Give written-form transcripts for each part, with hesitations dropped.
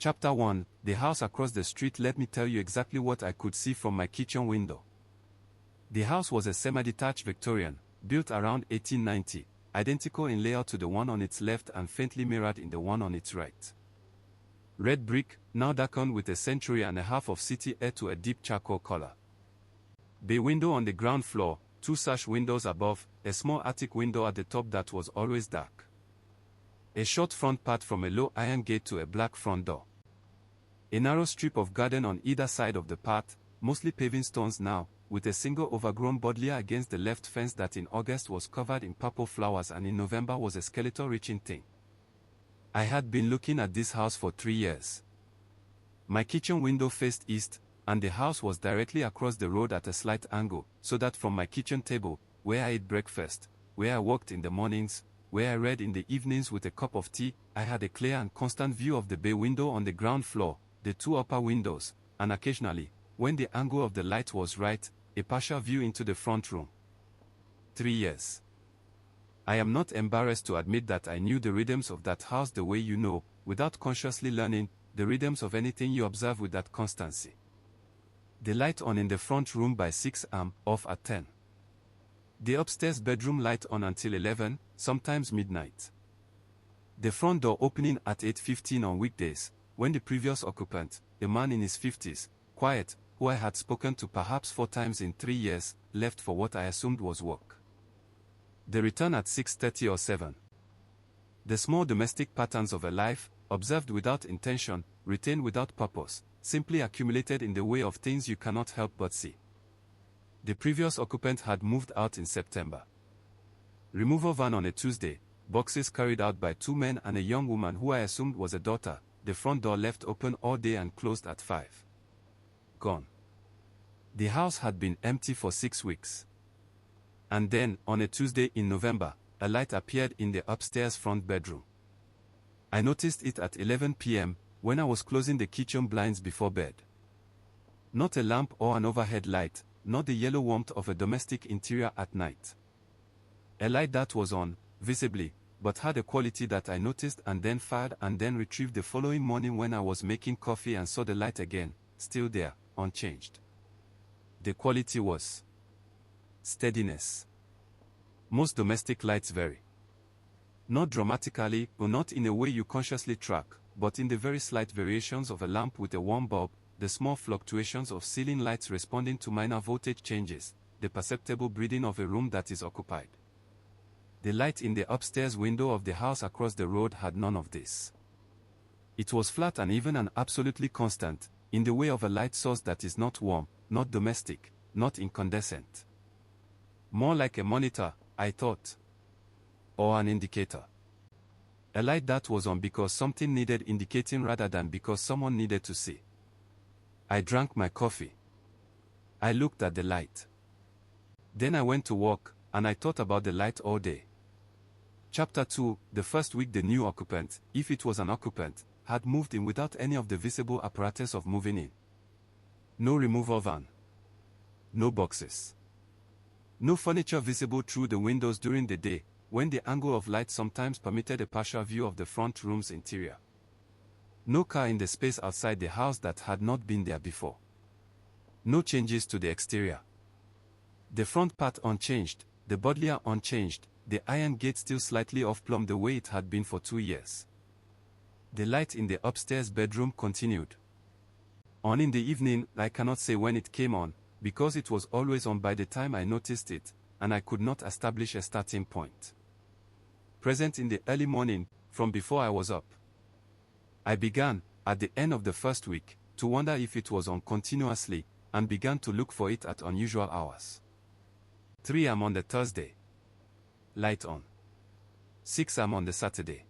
Chapter 1, The House Across the Street. Let me tell you exactly what I could see from my kitchen window. The house was a semi-detached Victorian, built around 1890, identical in layout to the one on its left and faintly mirrored in the one on its right. Red brick, now darkened with a century and a half of city air to a deep charcoal color. Bay window on the ground floor, 2 sash windows above, a small attic window at the top that was always dark. A short front path from a low iron gate to a black front door. A narrow strip of garden on either side of the path, mostly paving stones now, with a single overgrown buddleia against the left fence that in August was covered in purple flowers and in November was a skeleton-reaching thing. I had been looking at this house for 3 years. My kitchen window faced east, and the house was directly across the road at a slight angle, so that from my kitchen table, where I ate breakfast, where I worked in the mornings, where I read in the evenings with a cup of tea, I had a clear and constant view of the bay window on the ground floor, the 2 upper windows, and occasionally, when the angle of the light was right, a partial view into the front room. 3 years. I am not embarrassed to admit that I knew the rhythms of that house the way you know, without consciously learning, the rhythms of anything you observe with that constancy. The light on in the front room by 6 am, off at 10. The upstairs bedroom light on until 11, sometimes midnight. The front door opening at 8:15 on weekdays, when the previous occupant, a man in his 50s, quiet, who I had spoken to perhaps 4 times in 3 years, left for what I assumed was work. The return at 6:30 or 7. The small domestic patterns of a life, observed without intention, retained without purpose, simply accumulated in the way of things you cannot help but see. The previous occupant had moved out in September. Removal van on a Tuesday, boxes carried out by 2 men and a young woman who I assumed was a daughter, the front door left open all day and closed at 5. Gone. The house had been empty for 6 weeks. And then, on a Tuesday in November, a light appeared in the upstairs front bedroom. I noticed it at 11 p.m., when I was closing the kitchen blinds before bed. Not a lamp or an overhead light, not the yellow warmth of a domestic interior at night. A light that was on, visibly, but had a quality that I noticed and then fired and then retrieved the following morning when I was making coffee and saw the light again, still there, unchanged. The quality was steadiness. Most domestic lights vary. Not dramatically, or not in a way you consciously track, but in the very slight variations of a lamp with a warm bulb, the small fluctuations of ceiling lights responding to minor voltage changes, the perceptible breathing of a room that is occupied. The light in the upstairs window of the house across the road had none of this. It was flat and even and absolutely constant, in the way of a light source that is not warm, not domestic, not incandescent. More like a monitor, I thought. Or an indicator. A light that was on because something needed indicating rather than because someone needed to see. I drank my coffee. I looked at the light. Then I went to work, and I thought about the light all day. Chapter 2, the first week the new occupant, if it was an occupant, had moved in without any of the visible apparatus of moving in. No removal van. No boxes. No furniture visible through the windows during the day, when the angle of light sometimes permitted a partial view of the front room's interior. No car in the space outside the house that had not been there before. No changes to the exterior. The front part unchanged, the buddleia unchanged, the iron gate still slightly off-plumb the way it had been for 2 years. The light in the upstairs bedroom continued. On in the evening, I cannot say when it came on, because it was always on by the time I noticed it, and I could not establish a starting point. Present in the early morning, from before I was up. I began, at the end of the first week, to wonder if it was on continuously, and began to look for it at unusual hours. 3 am on the Thursday. Light on. 6 am on the Saturday.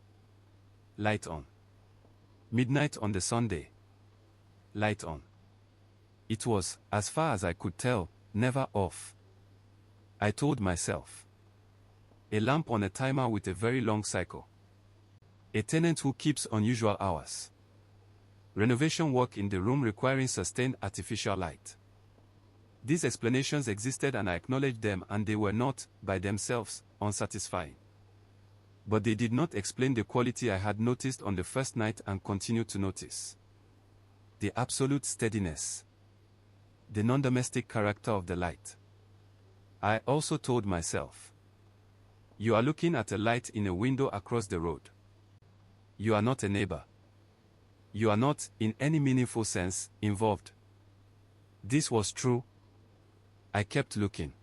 Light on. Midnight on the Sunday. Light on. It was, as far as I could tell, never off. I told myself. A lamp on a timer with a very long cycle. A tenant who keeps unusual hours. Renovation work in the room requiring sustained artificial light. These explanations existed and I acknowledged them, and they were not, by themselves, unsatisfying. But they did not explain the quality I had noticed on the first night and continued to notice. the absolute steadiness, the non-domestic character of the light. I also told myself, you are looking at a light in a window across the road. You are not a neighbor. You are not, in any meaningful sense, involved. This was true. I kept looking.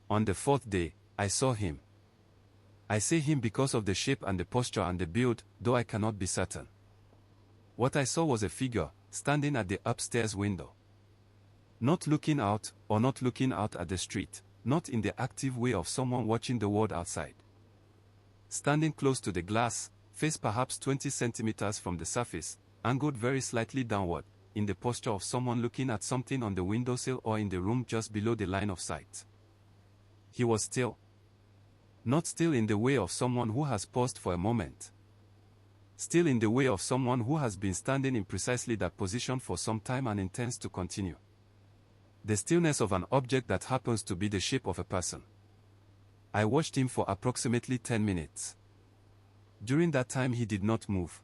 On the fourth day, I saw him. I say him because of the shape and the posture and the build, though I cannot be certain. What I saw was a figure, standing at the upstairs window. Not looking out, or not looking out at the street, not in the active way of someone watching the world outside. Standing close to the glass, face perhaps 20 centimeters from the surface, angled very slightly downward, in the posture of someone looking at something on the windowsill or in the room just below the line of sight. He was still. Not still in the way of someone who has paused for a moment. Still in the way of someone who has been standing in precisely that position for some time and intends to continue. The stillness of an object that happens to be the shape of a person. I watched him for approximately 10 minutes. During that time he did not move.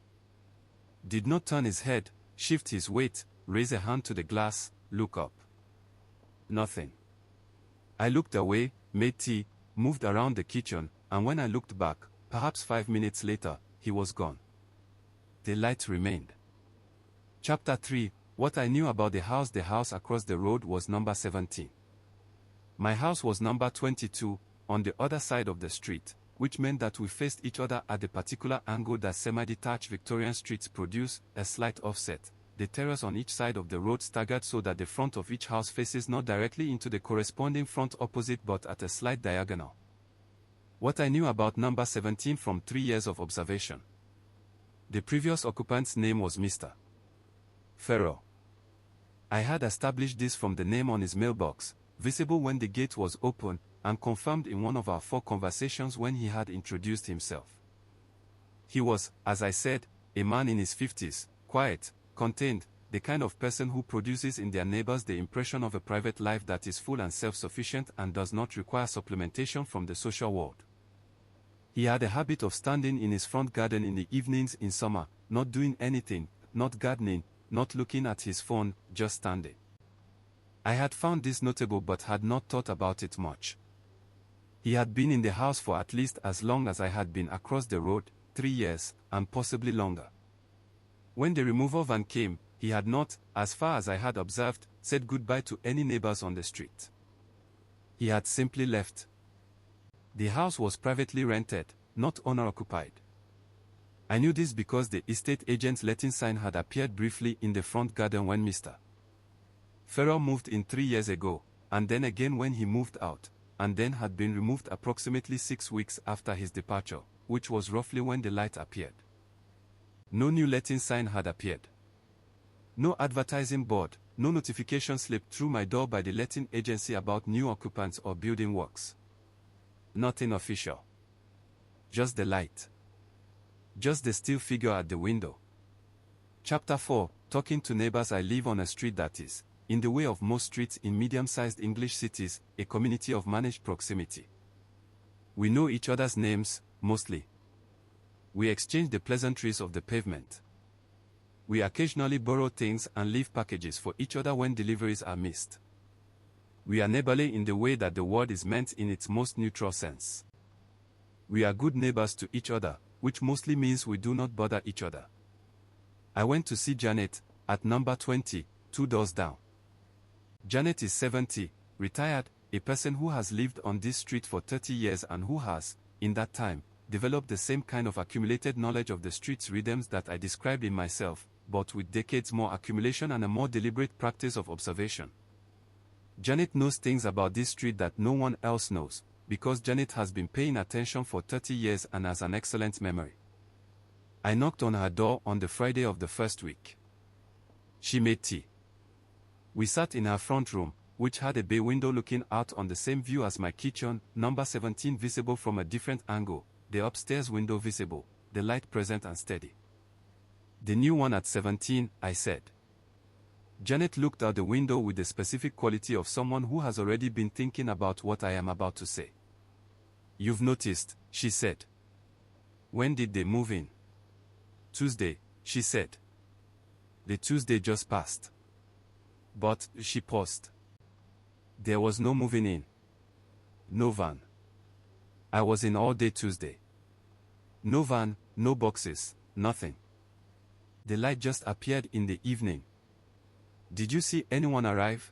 Did not turn his head, shift his weight, raise a hand to the glass, look up. Nothing. I looked away, made tea, moved around the kitchen, and when I looked back, perhaps 5 minutes later, he was gone. The light remained. Chapter 3. What I knew about the house across the road was number 17. My house was number 22, on the other side of the street, which meant that we faced each other at the particular angle that semi-detached Victorian streets produce, a slight offset. The terrace on each side of the road staggered so that the front of each house faces not directly into the corresponding front opposite but at a slight diagonal. What I knew about number 17 from 3 years of observation. The previous occupant's name was Mr. Farrell. I had established this from the name on his mailbox, visible when the gate was open, and confirmed in one of our 4 conversations when he had introduced himself. He was, as I said, a man in his 50s, quiet, contained, the kind of person who produces in their neighbors the impression of a private life that is full and self-sufficient and does not require supplementation from the social world. He had a habit of standing in his front garden in the evenings in summer, not doing anything, not gardening, not looking at his phone, just standing. I had found this notable but had not thought about it much. He had been in the house for at least as long as I had been across the road, 3 years, and possibly longer. When the removal van came, he had not, as far as I had observed, said goodbye to any neighbors on the street. He had simply left. The house was privately rented, not owner-occupied. I knew this because the estate agent's letting sign had appeared briefly in the front garden when Mr. Farrell moved in 3 years ago, and then again when he moved out, and then had been removed approximately 6 weeks after his departure, which was roughly when the light appeared. No new letting sign had appeared. No advertising board, no notification slipped through my door by the letting agency about new occupants or building works. Nothing official. Just the light. Just the still figure at the window. Chapter 4. Talking to neighbors. I live on a street that is, in the way of most streets in medium-sized English cities, a community of managed proximity. We know each other's names, mostly. We exchange the pleasantries of the pavement. We occasionally borrow things and leave packages for each other when deliveries are missed. We are neighborly in the way that the word is meant in its most neutral sense. We are good neighbors to each other, which mostly means we do not bother each other. I went to see Janet, at number 20, 2 doors down. Janet is 70, retired, a person who has lived on this street for 30 years and who has, in that time, developed the same kind of accumulated knowledge of the street's rhythms that I described in myself, but with decades more accumulation and a more deliberate practice of observation. Janet knows things about this street that no one else knows, because Janet has been paying attention for 30 years and has an excellent memory. I knocked on her door on the Friday of the first week. She made tea. We sat in her front room, which had a bay window looking out on the same view as my kitchen, number 17 visible from a different angle, the upstairs window visible, the light present and steady. The new one at 17, I said. Janet looked out the window with the specific quality of someone who has already been thinking about what I am about to say. You've noticed, she said. When did they move in? Tuesday, she said. The Tuesday just passed. But, she paused. There was no moving in. No van. I was in all day Tuesday. No van, no boxes, nothing. The light just appeared in the evening. Did you see anyone arrive?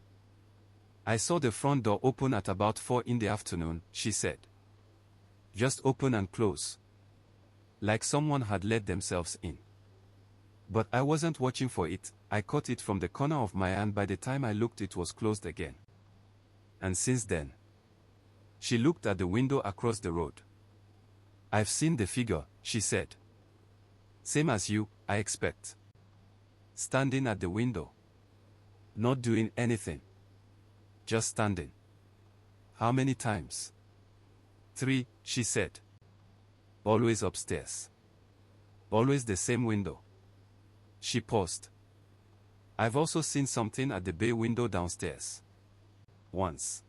I saw the front door open at about 4 in the afternoon, she said. Just open and close. Like someone had let themselves in. But I wasn't watching for it, I caught it from the corner of my hand. By the time I looked, it was closed again. And since then. She looked at the window across the road. I've seen the figure, she said. Same as you, I expect. Standing at the window. Not doing anything. Just standing. How many times? 3, she said. Always upstairs. Always the same window. She paused. I've also seen something at the bay window downstairs. Once.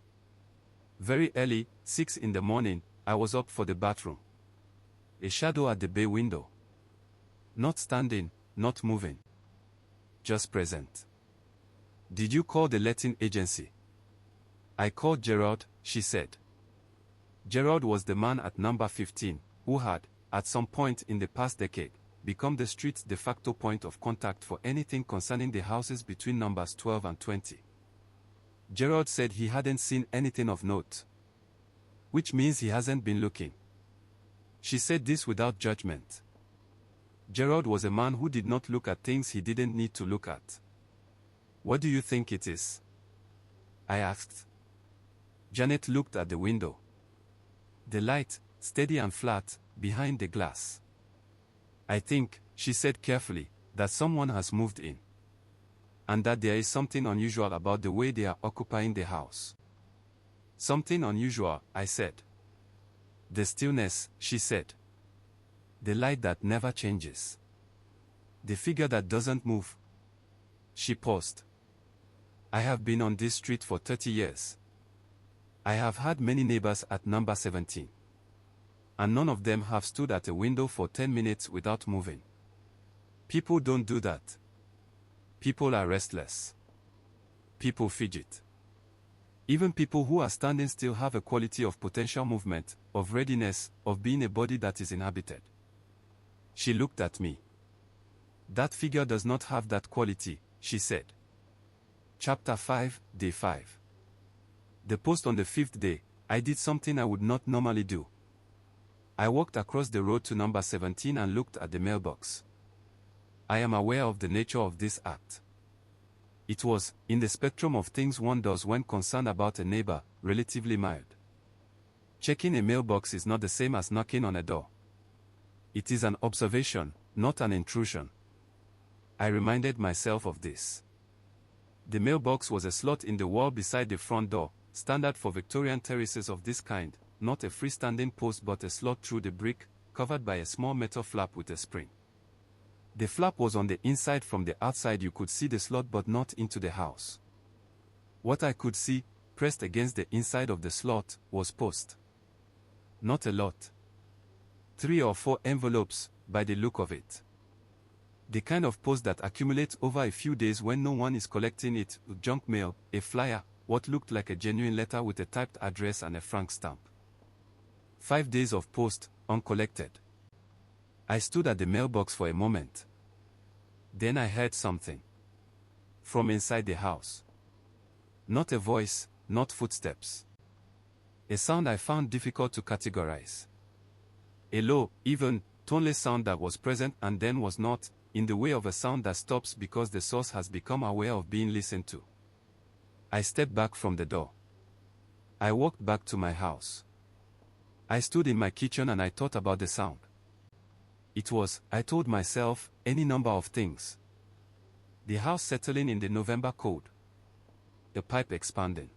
Very early, 6 in the morning, I was up for the bathroom. A shadow at the bay window. Not standing, not moving. Just present. Did you call the letting agency? I called Gerard, she said. Gerard was the man at number 15, who had, at some point in the past decade, become the street's de facto point of contact for anything concerning the houses between numbers 12 and 20. Gerard said he hadn't seen anything of note. Which means he hasn't been looking. She said this without judgment. Gerard was a man who did not look at things he didn't need to look at. What do you think it is? I asked. Janet looked at the window. The light, steady and flat, behind the glass. I think, she said carefully, that someone has moved in. And that there is something unusual about the way they are occupying the house. Something unusual, I said. The stillness, she said. The light that never changes. The figure that doesn't move. She paused. I have been on this street for 30 years. I have had many neighbors at number 17. And none of them have stood at a window for 10 minutes without moving. People don't do that. People are restless. People fidget. Even people who are standing still have a quality of potential movement, of readiness, of being a body that is inhabited. She looked at me. That figure does not have that quality, she said. Chapter 5, Day 5. The post on the 5th day, I did something I would not normally do. I walked across the road to number 17 and looked at the mailbox. I am aware of the nature of this act. It was, in the spectrum of things one does when concerned about a neighbor, relatively mild. Checking a mailbox is not the same as knocking on a door. It is an observation, not an intrusion. I reminded myself of this. The mailbox was a slot in the wall beside the front door, standard for Victorian terraces of this kind, not a freestanding post but a slot through the brick, covered by a small metal flap with a spring. The flap was on the inside. From the outside you could see the slot but not into the house. What I could see, pressed against the inside of the slot, was post. Not a lot. 3 or 4 envelopes, by the look of it. The kind of post that accumulates over a few days when no one is collecting it, junk mail, a flyer, what looked like a genuine letter with a typed address and a franc stamp. 5 days of post, uncollected. I stood at the mailbox for a moment. Then I heard something. From inside the house. Not a voice, not footsteps. A sound I found difficult to categorize. A low, even, toneless sound that was present and then was not, in the way of a sound that stops because the source has become aware of being listened to. I stepped back from the door. I walked back to my house. I stood in my kitchen and I thought about the sound. It was, I told myself, any number of things. The house settling in the November cold. The pipe expanding.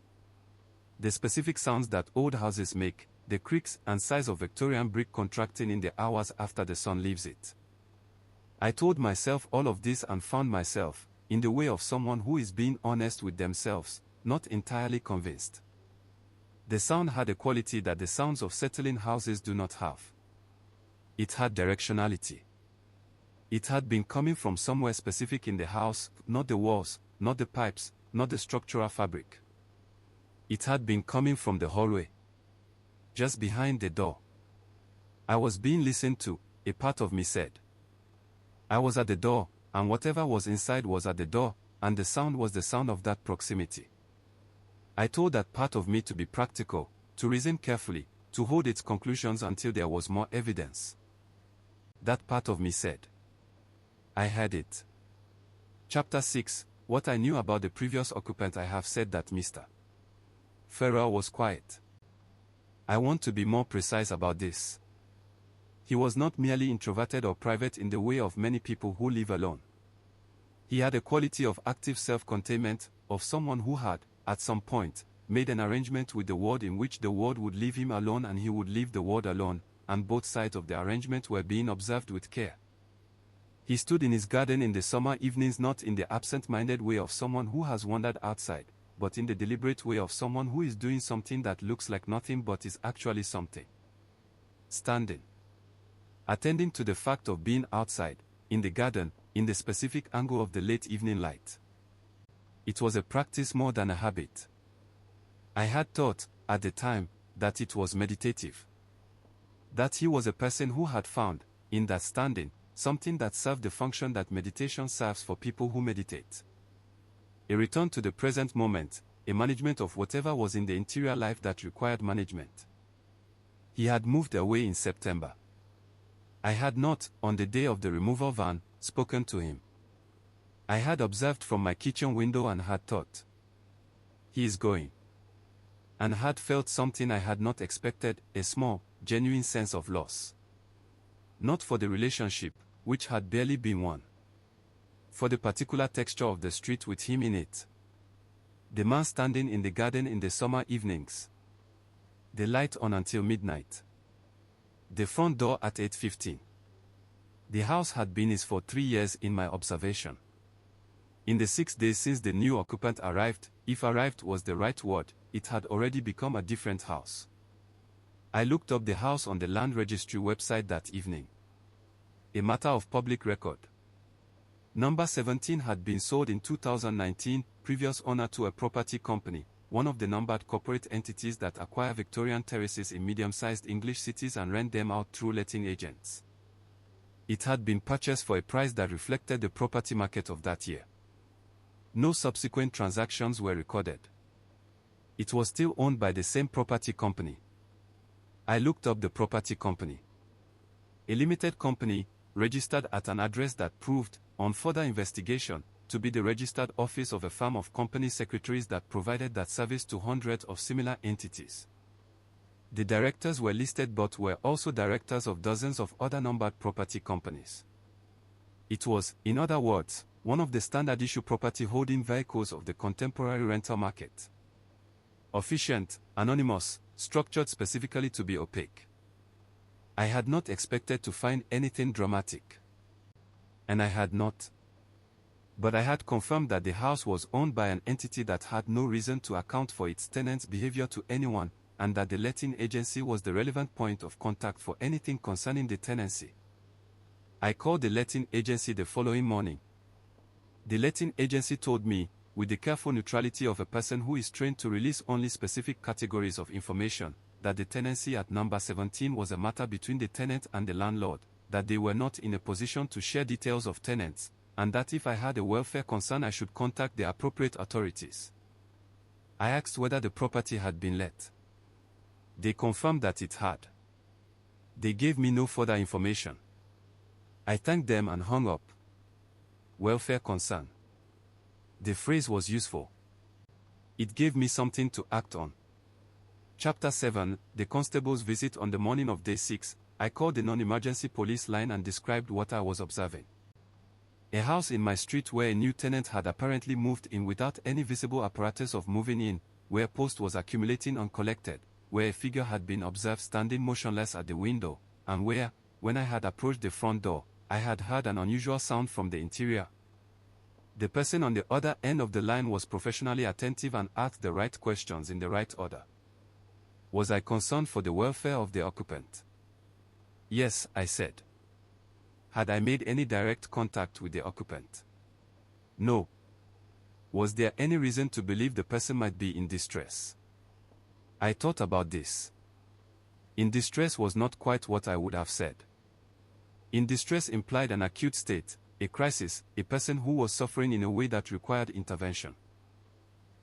The specific sounds that old houses make, the creaks and sighs of Victorian brick contracting in the hours after the sun leaves it. I told myself all of this and found myself, in the way of someone who is being honest with themselves, not entirely convinced. The sound had a quality that the sounds of settling houses do not have. It had directionality. It had been coming from somewhere specific in the house, not the walls, not the pipes, not the structural fabric. It had been coming from the hallway, just behind the door. I was being listened to, a part of me said. I was at the door, and whatever was inside was at the door, and the sound was the sound of that proximity. I told that part of me to be practical, to reason carefully, to hold its conclusions until there was more evidence. That part of me said. I had it. Chapter 6. What I knew about the previous occupant. I have said that Mr. Farrell was quiet. I want to be more precise about this. He was not merely introverted or private in the way of many people who live alone. He had a quality of active self-containment, of someone who had, at some point, made an arrangement with the world in which the world would leave him alone and he would leave the world alone, and both sides of the arrangement were being observed with care. He stood in his garden in the summer evenings, not in the absent-minded way of someone who has wandered outside, but in the deliberate way of someone who is doing something that looks like nothing but is actually something. Standing. Attending to the fact of being outside, in the garden, in the specific angle of the late evening light. It was a practice more than a habit. I had thought, at the time, that it was meditative. That he was a person who had found, in that standing, something that served the function that meditation serves for people who meditate. A return to the present moment, a management of whatever was in the interior life that required management. He had moved away in September. I had not, on the day of the removal van, spoken to him. I had observed from my kitchen window and had thought, he is going. And had felt something I had not expected, a small, genuine sense of loss. Not for the relationship, which had barely been one. For the particular texture of the street with him in it. The man standing in the garden in the summer evenings. The light on until midnight. The front door at 8:15. The house had been his for 3 years in my observation. In the 6 days since the new occupant arrived, if arrived was the right word, it had already become a different house. I looked up the house on the land registry website that evening. A matter of public record. Number 17 had been sold in 2019, previous owner to a property company, one of the numbered corporate entities that acquire Victorian terraces in medium-sized English cities and rent them out through letting agents. It had been purchased for a price that reflected the property market of that year. No subsequent transactions were recorded. It was still owned by the same property company. I looked up the property company. A limited company, registered at an address that proved, on further investigation, to be the registered office of a firm of company secretaries that provided that service to hundreds of similar entities. The directors were listed but were also directors of dozens of other numbered property companies. It was, in other words, one of the standard issue property holding vehicles of the contemporary rental market. Efficient, anonymous, structured specifically to be opaque. I had not expected to find anything dramatic. And I had not. But I had confirmed that the house was owned by an entity that had no reason to account for its tenants' behavior to anyone, and that the letting agency was the relevant point of contact for anything concerning the tenancy. I called the letting agency the following morning. The letting agency told me, with the careful neutrality of a person who is trained to release only specific categories of information, that the tenancy at number 17 was a matter between the tenant and the landlord, that they were not in a position to share details of tenants, and that if I had a welfare concern I should contact the appropriate authorities. I asked whether the property had been let. They confirmed that it had. They gave me no further information. I thanked them and hung up. Welfare concern. The phrase was useful. It gave me something to act on. Chapter 7, The constable's visit. On the morning of day 6, I called the non-emergency police line and described what I was observing. A house in my street where a new tenant had apparently moved in without any visible apparatus of moving in, where post was accumulating uncollected, where a figure had been observed standing motionless at the window, and where, when I had approached the front door, I had heard an unusual sound from the interior. The person on the other end of the line was professionally attentive and asked the right questions in the right order. Was I concerned for the welfare of the occupant? Yes, I said. Had I made any direct contact with the occupant? No. Was there any reason to believe the person might be in distress? I thought about this. In distress was not quite what I would have said. In distress implied an acute state, a crisis, a person who was suffering in a way that required intervention.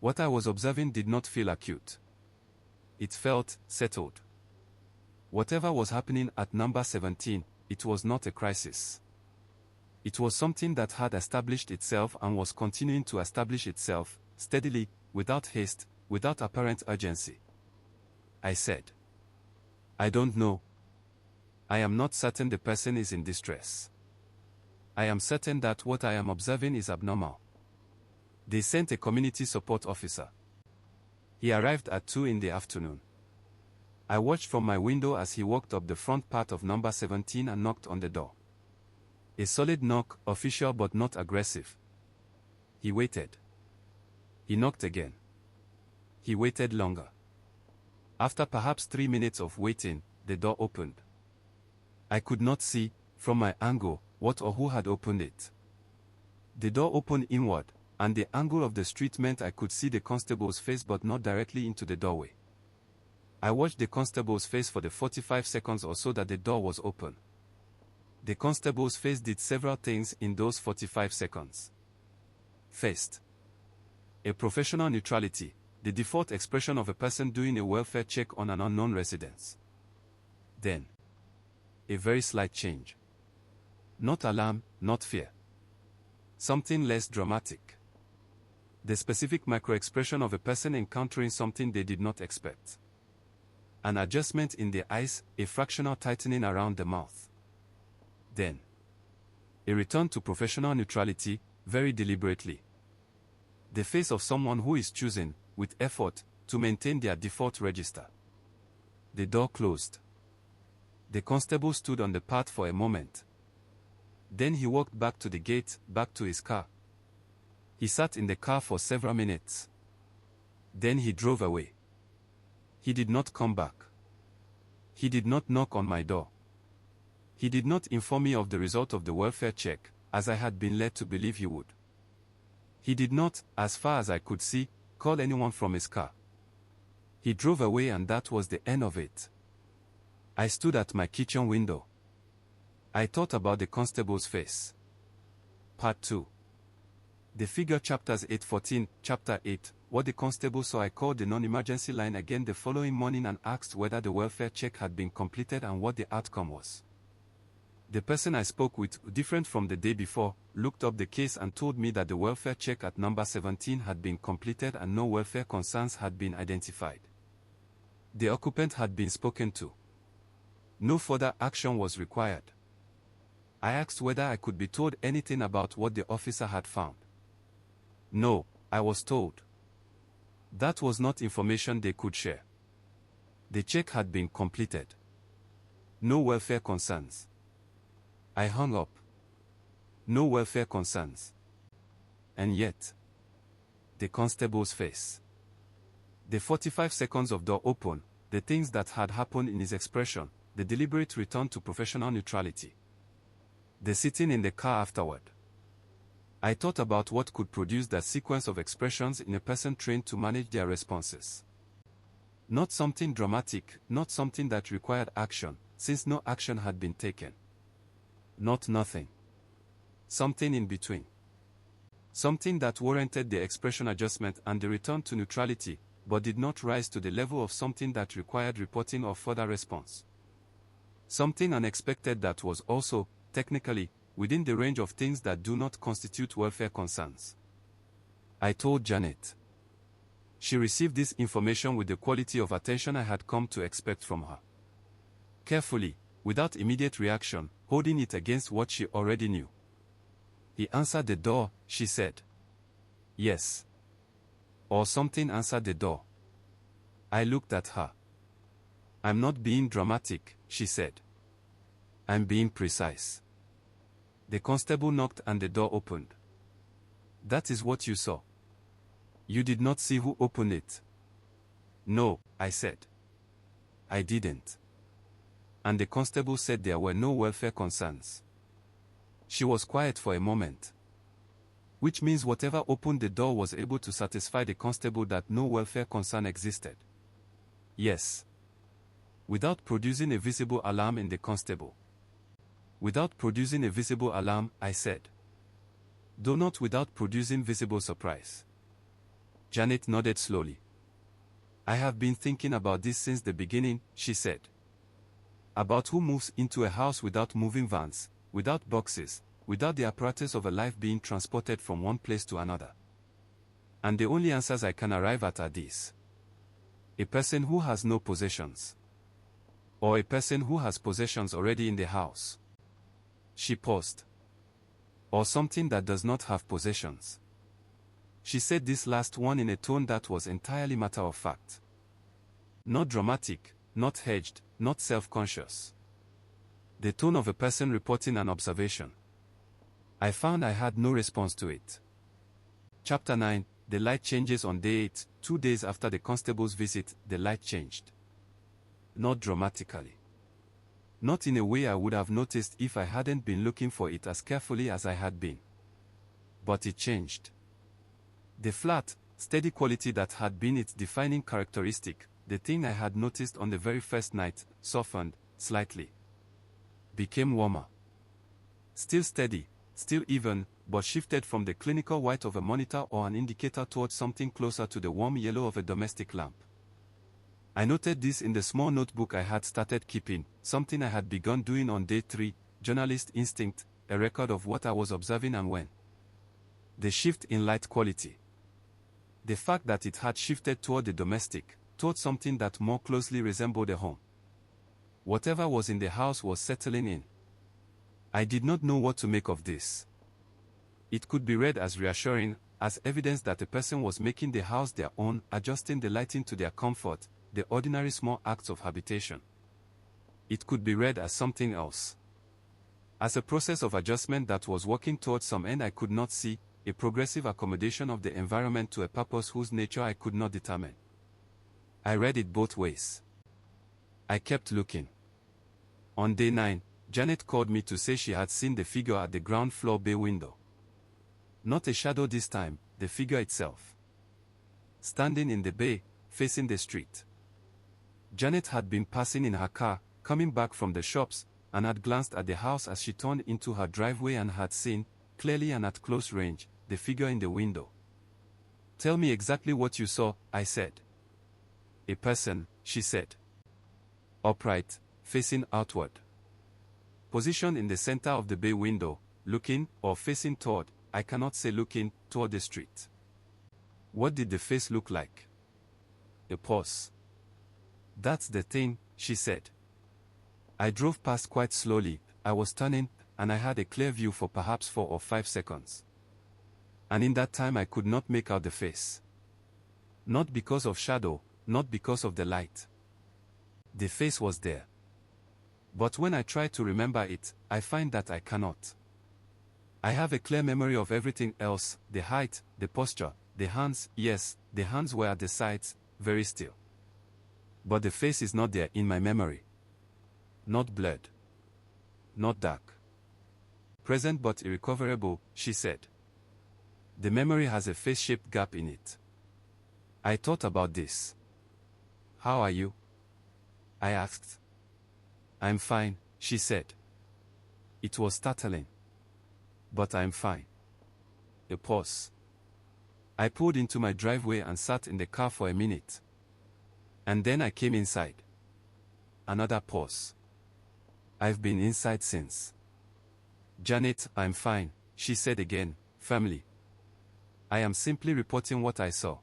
What I was observing did not feel acute. It felt settled. Whatever was happening at number 17, it was not a crisis. It was something that had established itself and was continuing to establish itself, steadily, without haste, without apparent urgency. I said, I don't know. I am not certain the person is in distress. I am certain that what I am observing is abnormal. They sent a community support officer. He arrived at 2 in the afternoon. I watched from my window as he walked up the front part of number 17 and knocked on the door. A solid knock, official but not aggressive. He waited. He knocked again. He waited longer. After perhaps 3 minutes of waiting, the door opened. I could not see, from my angle, what or who had opened it. The door opened inward, and the angle of the street meant I could see the constable's face but not directly into the doorway. I watched the constable's face for the 45 seconds or so that the door was open. The constable's face did several things in those 45 seconds. First, a professional neutrality, the default expression of a person doing a welfare check on an unknown residence. Then, a very slight change. Not alarm, not fear. Something less dramatic. The specific micro-expression of a person encountering something they did not expect. An adjustment in the eyes, a fractional tightening around the mouth. Then, a return to professional neutrality, very deliberately. The face of someone who is choosing, with effort, to maintain their default register. The door closed. The constable stood on the path for a moment. Then he walked back to the gate, back to his car. He sat in the car for several minutes. Then he drove away. He did not come back. He did not knock on my door. He did not inform me of the result of the welfare check, as I had been led to believe he would. He did not, as far as I could see, call anyone from his car. He drove away and that was the end of it. I stood at my kitchen window. I thought about the constable's face. Part 2. The figure chapters 8:14, chapter 8, what the constable saw. I called the non-emergency line again the following morning and asked whether the welfare check had been completed and what the outcome was. The person I spoke with, different from the day before, looked up the case and told me that the welfare check at number 17 had been completed and no welfare concerns had been identified. The occupant had been spoken to. No further action was required. I asked whether I could be told anything about what the officer had found. No, I was told. That was not information they could share. The check had been completed. No welfare concerns. I hung up. No welfare concerns. And yet, the constable's face. The 45 seconds of door open, the things that had happened in his expression, the deliberate return to professional neutrality. The sitting in the car afterward. I thought about what could produce that sequence of expressions in a person trained to manage their responses. Not something dramatic, not something that required action, since no action had been taken. Not nothing. Something in between. Something that warranted the expression adjustment and the return to neutrality, but did not rise to the level of something that required reporting or further response. Something unexpected that was also, technically, within the range of things that do not constitute welfare concerns. I told Janet. She received this information with the quality of attention I had come to expect from her. Carefully, without immediate reaction, holding it against what she already knew. He answered the door, she said. Yes. Or something answered the door. I looked at her. I'm not being dramatic, she said. I'm being precise. The constable knocked and the door opened. That is what you saw. You did not see who opened it. No, I said. I didn't. And the constable said there were no welfare concerns. She was quiet for a moment. Which means whatever opened the door was able to satisfy the constable that no welfare concern existed. Yes. Without producing a visible alarm in the constable. Without producing a visible alarm, I said. Though not without producing visible surprise. Janet nodded slowly. I have been thinking about this since the beginning, she said. About who moves into a house without moving vans, without boxes, without the apparatus of a life being transported from one place to another. And the only answers I can arrive at are these. A person who has no possessions. Or a person who has possessions already in the house. She paused. Or something that does not have possessions. She said this last one in a tone that was entirely matter of fact. Not dramatic, not hedged, not self-conscious. The tone of a person reporting an observation. I found I had no response to it. Chapter 9, the light changes on day 8, 2 days after the constable's visit, the light changed. Not dramatically. Not in a way I would have noticed if I hadn't been looking for it as carefully as I had been. But it changed. The flat, steady quality that had been its defining characteristic, the thing I had noticed on the very first night, softened, slightly. Became warmer. Still steady, still even, but shifted from the clinical white of a monitor or an indicator towards something closer to the warm yellow of a domestic lamp. I noted this in the small notebook I had started keeping, something I had begun doing on day 3, journalist instinct, a record of what I was observing and when. The shift in light quality. The fact that it had shifted toward the domestic, toward something that more closely resembled a home. Whatever was in the house was settling in. I did not know what to make of this. It could be read as reassuring, as evidence that a person was making the house their own, adjusting the lighting to their comfort, the ordinary small acts of habitation. It could be read as something else. As a process of adjustment that was working towards some end I could not see, a progressive accommodation of the environment to a purpose whose nature I could not determine. I read it both ways. I kept looking. On day 9, Janet called me to say she had seen the figure at the ground floor bay window. Not a shadow this time, the figure itself. Standing in the bay, facing the street. Janet had been passing in her car, coming back from the shops, and had glanced at the house as she turned into her driveway and had seen, clearly and at close range, the figure in the window. Tell me exactly what you saw, I said. A person, she said. Upright, facing outward. Positioned in the center of the bay window, looking, or facing toward, I cannot say looking, toward the street. What did the face look like? A pause. That's the thing, she said. I drove past quite slowly, I was turning, and I had a clear view for perhaps 4 or 5 seconds. And in that time I could not make out the face. Not because of shadow, not because of the light. The face was there. But when I try to remember it, I find that I cannot. I have a clear memory of everything else, the height, the posture, the hands, yes, the hands were at the sides, very still. But the face is not there in my memory. Not blurred. Not dark. Present but irrecoverable, she said. The memory has a face-shaped gap in it. I thought about this. How are you? I asked. I'm fine, she said. It was startling. But I'm fine. A pause. I pulled into my driveway and sat in the car for a minute. And then I came inside. Another pause. I've been inside since. Janet, I'm fine, she said again, firmly. I am simply reporting what I saw.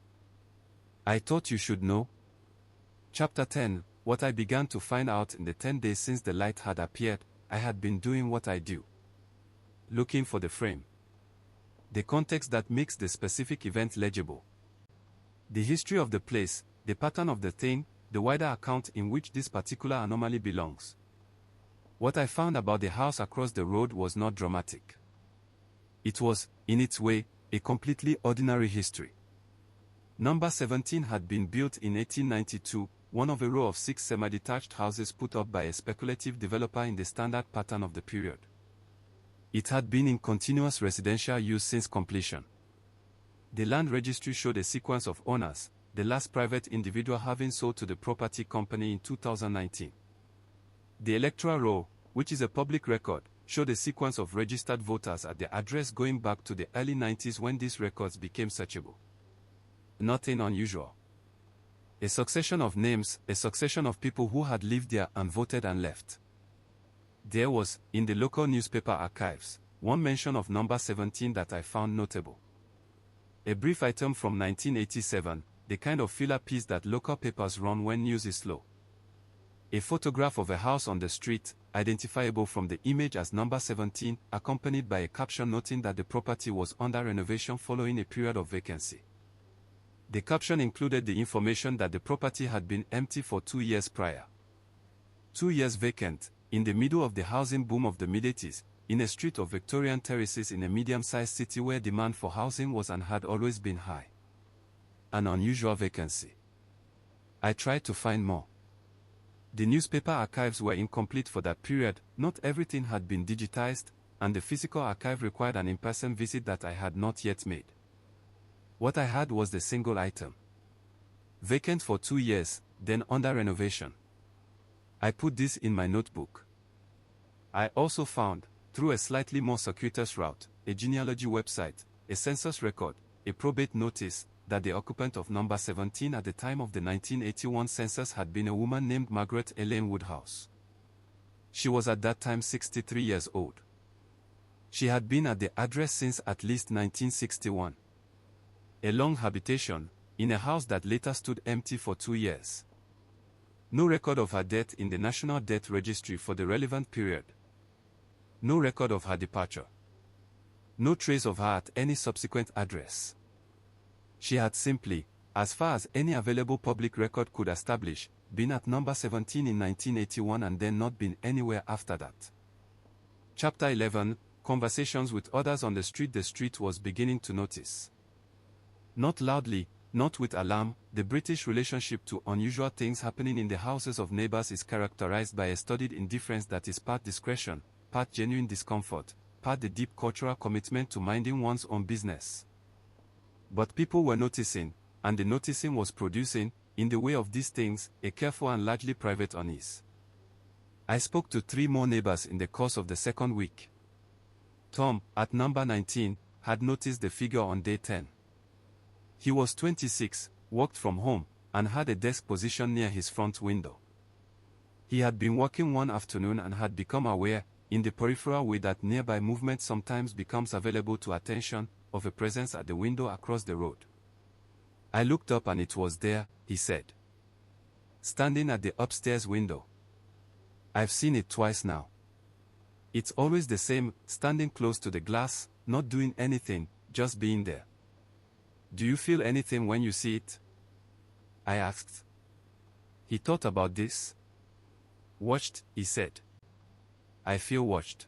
I thought you should know. Chapter 10, what I began to find out in the 10 days since the light had appeared, I had been doing what I do. Looking for the frame. The context that makes the specific event legible. The history of the place, the pattern of the thing, the wider account in which this particular anomaly belongs. What I found about the house across the road was not dramatic. It was, in its way, a completely ordinary history. Number 17 had been built in 1892, one of a row of 6 semi-detached houses put up by a speculative developer in the standard pattern of the period. It had been in continuous residential use since completion. The land registry showed a sequence of owners, the last private individual having sold to the property company in 2019. The electoral roll, which is a public record, showed a sequence of registered voters at the address going back to the early 90s when these records became searchable. Nothing unusual. A succession of names, a succession of people who had lived there and voted and left. There was, in the local newspaper archives, one mention of number 17 that I found notable. A brief item from 1987, the kind of filler piece that local papers run when news is slow. A photograph of a house on the street, identifiable from the image as number 17, accompanied by a caption noting that the property was under renovation following a period of vacancy. The caption included the information that the property had been empty for 2 years prior. 2 years vacant, in the middle of the housing boom of the mid-80s, in a street of Victorian terraces in a medium-sized city where demand for housing was and had always been high. An unusual vacancy. I tried to find more. The newspaper archives were incomplete for that period, not everything had been digitized, and the physical archive required an in-person visit that I had not yet made. What I had was the single item. Vacant for 2 years, then under renovation. I put this in my notebook. I also found, through a slightly more circuitous route, a genealogy website, a census record, a probate notice, that the occupant of number 17 at the time of the 1981 census had been a woman named Margaret Elaine Woodhouse. She was at that time 63 years old. She had been at the address since at least 1961. A long habitation, in a house that later stood empty for 2 years. No record of her death in the National Death Registry for the relevant period. No record of her departure. No trace of her at any subsequent address. She had simply, as far as any available public record could establish, been at number 17 in 1981 and then not been anywhere after that. Chapter 11, Conversations with others on the street. The street was beginning to notice. Not loudly, not with alarm, the British relationship to unusual things happening in the houses of neighbors is characterized by a studied indifference that is part discretion, part genuine discomfort, part the deep cultural commitment to minding one's own business. But people were noticing, and the noticing was producing, in the way of these things, a careful and largely private unease. I spoke to 3 more neighbors in the course of the second week. Tom, at number 19, had noticed the figure on day 10. He was 26, worked from home, and had a desk position near his front window. He had been working one afternoon and had become aware, in the peripheral way that nearby movement sometimes becomes available to attention, of a presence at the window across the road. I looked up and it was there, he said. Standing at the upstairs window. I've seen it twice now. It's always the same, standing close to the glass, not doing anything, just being there. Do you feel anything when you see it? I asked. He thought about this. Watched, he said. I feel watched.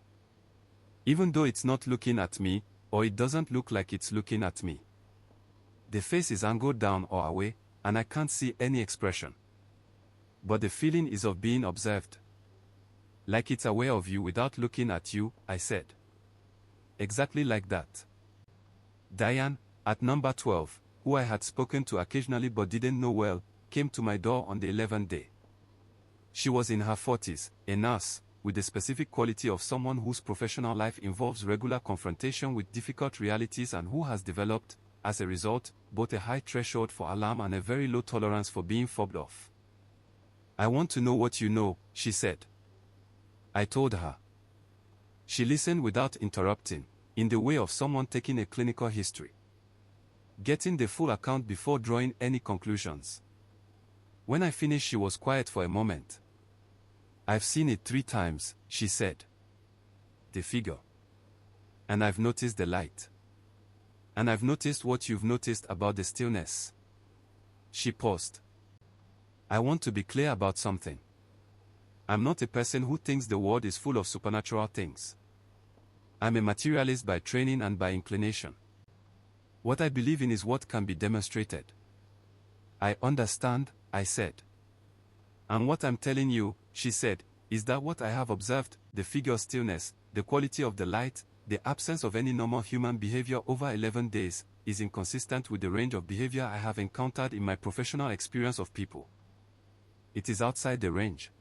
Even though it's not looking at me, or it doesn't look like it's looking at me. The face is angled down or away, and I can't see any expression. But the feeling is of being observed. Like it's aware of you without looking at you, I said. Exactly like that. Diane, at number 12, who I had spoken to occasionally but didn't know well, came to my door on the 11th day. She was in her 40s, a nurse, with the specific quality of someone whose professional life involves regular confrontation with difficult realities and who has developed, as a result, both a high threshold for alarm and a very low tolerance for being fobbed off. I want to know what you know, she said. I told her. She listened without interrupting, in the way of someone taking a clinical history. Getting the full account before drawing any conclusions. When I finished, she was quiet for a moment. I've seen it 3 times, she said. The figure. And I've noticed the light. And I've noticed what you've noticed about the stillness. She paused. I want to be clear about something. I'm not a person who thinks the world is full of supernatural things. I'm a materialist by training and by inclination. What I believe in is what can be demonstrated. I understand, I said. And what I'm telling you, she said, is that what I have observed, the figure stillness, the quality of the light, the absence of any normal human behavior over 11 days, is inconsistent with the range of behavior I have encountered in my professional experience of people. It is outside the range.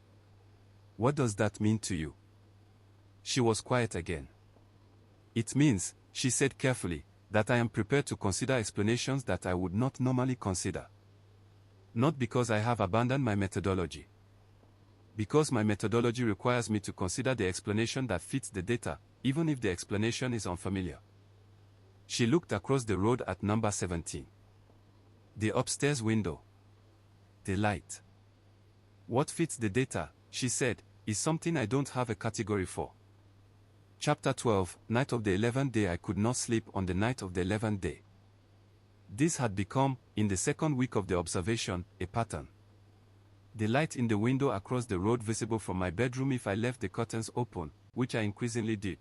What does that mean to you? She was quiet again. It means, she said carefully, that I am prepared to consider explanations that I would not normally consider. Not because I have abandoned my methodology. Because my methodology requires me to consider the explanation that fits the data, even if the explanation is unfamiliar. She looked across the road at number 17. The upstairs window. The light. What fits the data, she said, is something I don't have a category for. Chapter 12, Night of the 11th day. I could not sleep on the night of the 11th day. This had become, in the second week of the observation, a pattern. The light in the window across the road visible from my bedroom if I left the curtains open, which I increasingly did.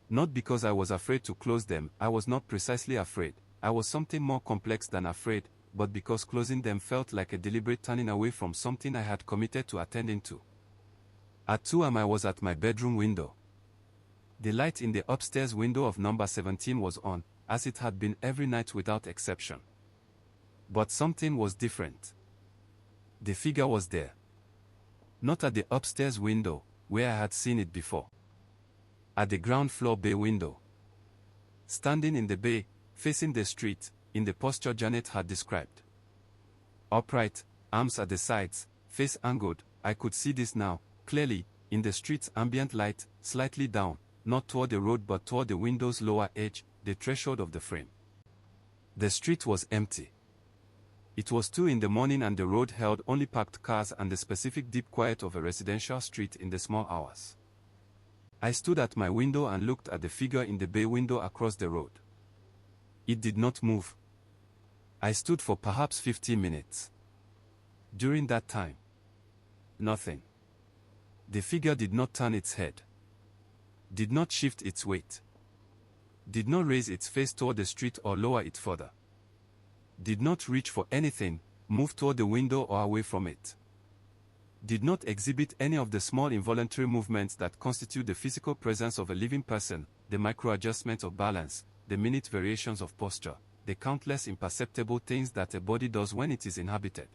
Not because I was afraid to close them, I was not precisely afraid, I was something more complex than afraid, but because closing them felt like a deliberate turning away from something I had committed to attending to. At 2 a.m. I was at my bedroom window. The light in the upstairs window of number 17 was on, as it had been every night without exception. But something was different. The figure was there. Not at the upstairs window, where I had seen it before. At the ground floor bay window. Standing in the bay, facing the street, in the posture Janet had described. Upright, arms at the sides, face angled, I could see this now, clearly, in the street's ambient light, slightly down, not toward the road but toward the window's lower edge, the threshold of the frame. The street was empty. It was 2 in the morning and the road held only parked cars and the specific deep quiet of a residential street in the small hours. I stood at my window and looked at the figure in the bay window across the road. It did not move. I stood for perhaps 15 minutes. During that time, nothing. The figure did not turn its head. Did not shift its weight. Did not raise its face toward the street or lower it further. Did not reach for anything, move toward the window or away from it. Did not exhibit any of the small involuntary movements that constitute the physical presence of a living person, the micro-adjustments of balance, the minute variations of posture, the countless imperceptible things that a body does when it is inhabited.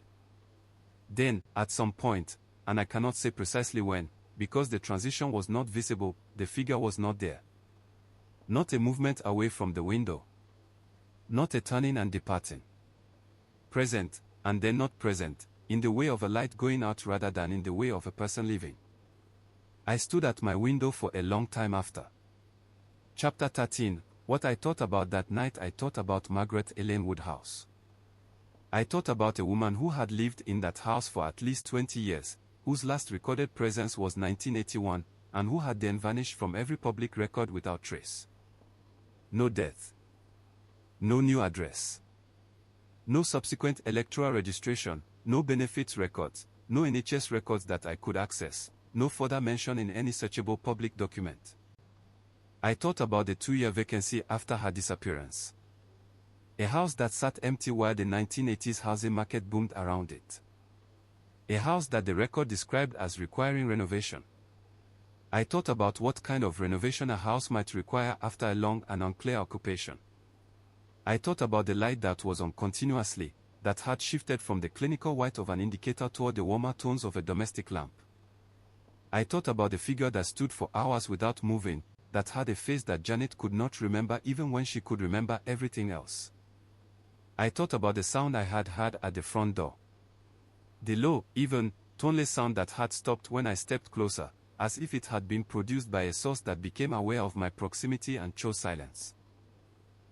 Then, at some point, and I cannot say precisely when, because the transition was not visible, the figure was not there. Not a movement away from the window. Not a turning and departing. Present, and then not present, in the way of a light going out rather than in the way of a person leaving. I stood at my window for a long time after. Chapter 13, What I thought about that night. I thought about Margaret Elaine Woodhouse. I thought about a woman who had lived in that house for at least 20 years, whose last recorded presence was 1981, and who had then vanished from every public record without trace. No death. No new address. No subsequent electoral registration, no benefits records, no NHS records that I could access, no further mention in any searchable public document. I thought about the 2-year vacancy after her disappearance. A house that sat empty while the 1980s housing market boomed around it. A house that the record described as requiring renovation. I thought about what kind of renovation a house might require after a long and unclear occupation. I thought about the light that was on continuously, that had shifted from the clinical white of an indicator toward the warmer tones of a domestic lamp. I thought about the figure that stood for hours without moving, that had a face that Janet could not remember even when she could remember everything else. I thought about the sound I had heard at the front door. The low, even, toneless sound that had stopped when I stepped closer, as if it had been produced by a source that became aware of my proximity and chose silence.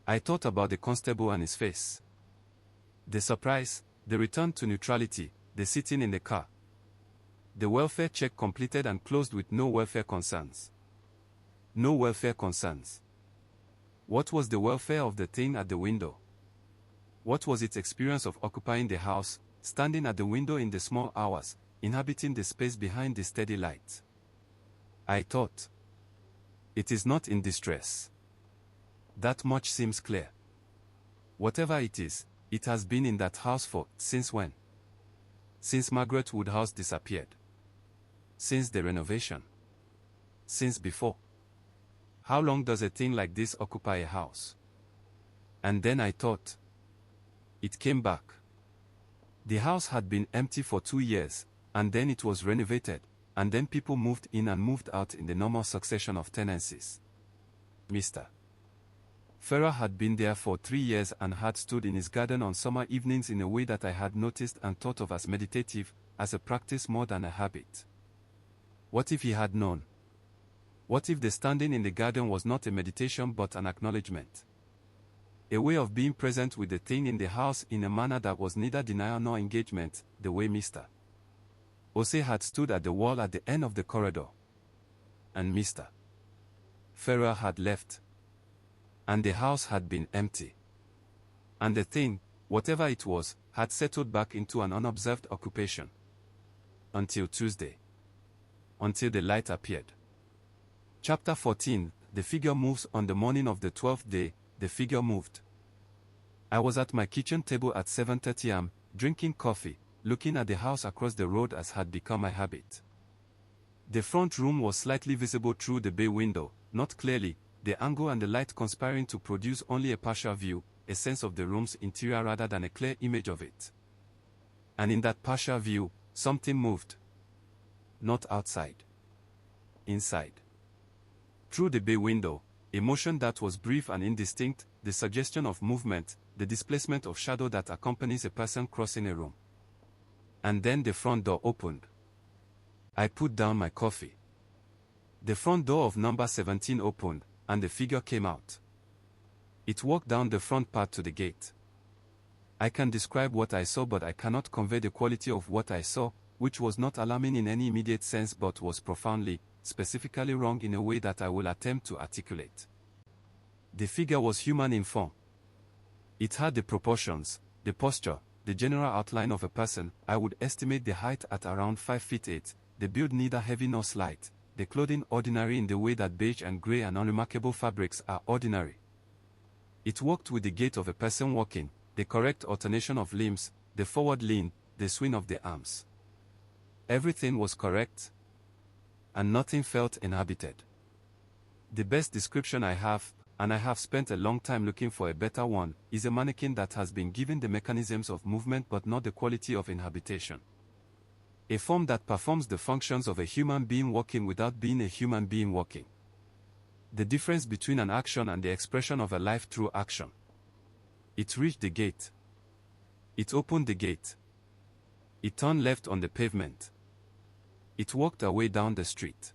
I thought about the constable and his face. The surprise, the return to neutrality, the sitting in the car. The welfare check completed and closed with no welfare concerns. No welfare concerns. What was the welfare of the thing at the window? What was its experience of occupying the house, standing at the window in the small hours, inhabiting the space behind the steady light? I thought. It is not in distress. That much seems clear. Whatever it is, it has been in that house for, since when? Since Margaret Woodhouse disappeared. Since the renovation. Since before. How long does a thing like this occupy a house? And then I thought. It came back. The house had been empty for 2 years, and then it was renovated, and then people moved in and moved out in the normal succession of tenancies. Mr. Ferrer had been there for 3 years and had stood in his garden on summer evenings in a way that I had noticed and thought of as meditative, as a practice more than a habit. What if he had known? What if the standing in the garden was not a meditation but an acknowledgement? A way of being present with the thing in the house in a manner that was neither denial nor engagement, the way Mr. Ose had stood at the wall at the end of the corridor. And Mr. Ferrer had left. And the house had been empty. And the thing, whatever it was, had settled back into an unobserved occupation. Until Tuesday. Until the light appeared. Chapter 14, The figure moves. On the morning of the 12th day, the figure moved. I was at my kitchen table at 7:30 am, drinking coffee, looking at the house across the road as had become my habit. The front room was slightly visible through the bay window, not clearly, the angle and the light conspiring to produce only a partial view, a sense of the room's interior rather than a clear image of it. And in that partial view, something moved. Not outside. Inside. Through the bay window, a motion that was brief and indistinct, the suggestion of movement, the displacement of shadow that accompanies a person crossing a room. And then the front door opened. I put down my coffee. The front door of number 17 opened, and the figure came out. It walked down the front path to the gate. I can describe what I saw, but I cannot convey the quality of what I saw, which was not alarming in any immediate sense but was profoundly, specifically wrong in a way that I will attempt to articulate. The figure was human in form. It had the proportions, the posture, the general outline of a person. I would estimate the height at around 5 feet 8, the build neither heavy nor slight, the clothing ordinary in the way that beige and gray and unremarkable fabrics are ordinary. It walked with the gait of a person walking, the correct alternation of limbs, the forward lean, the swing of the arms. Everything was correct, and nothing felt inhabited. The best description I have, and I have spent a long time looking for a better one, is a mannequin that has been given the mechanisms of movement but not the quality of inhabitation. A form that performs the functions of a human being walking without being a human being walking. The difference between an action and the expression of a life through action. It reached the gate. It opened the gate. It turned left on the pavement. It walked away down the street.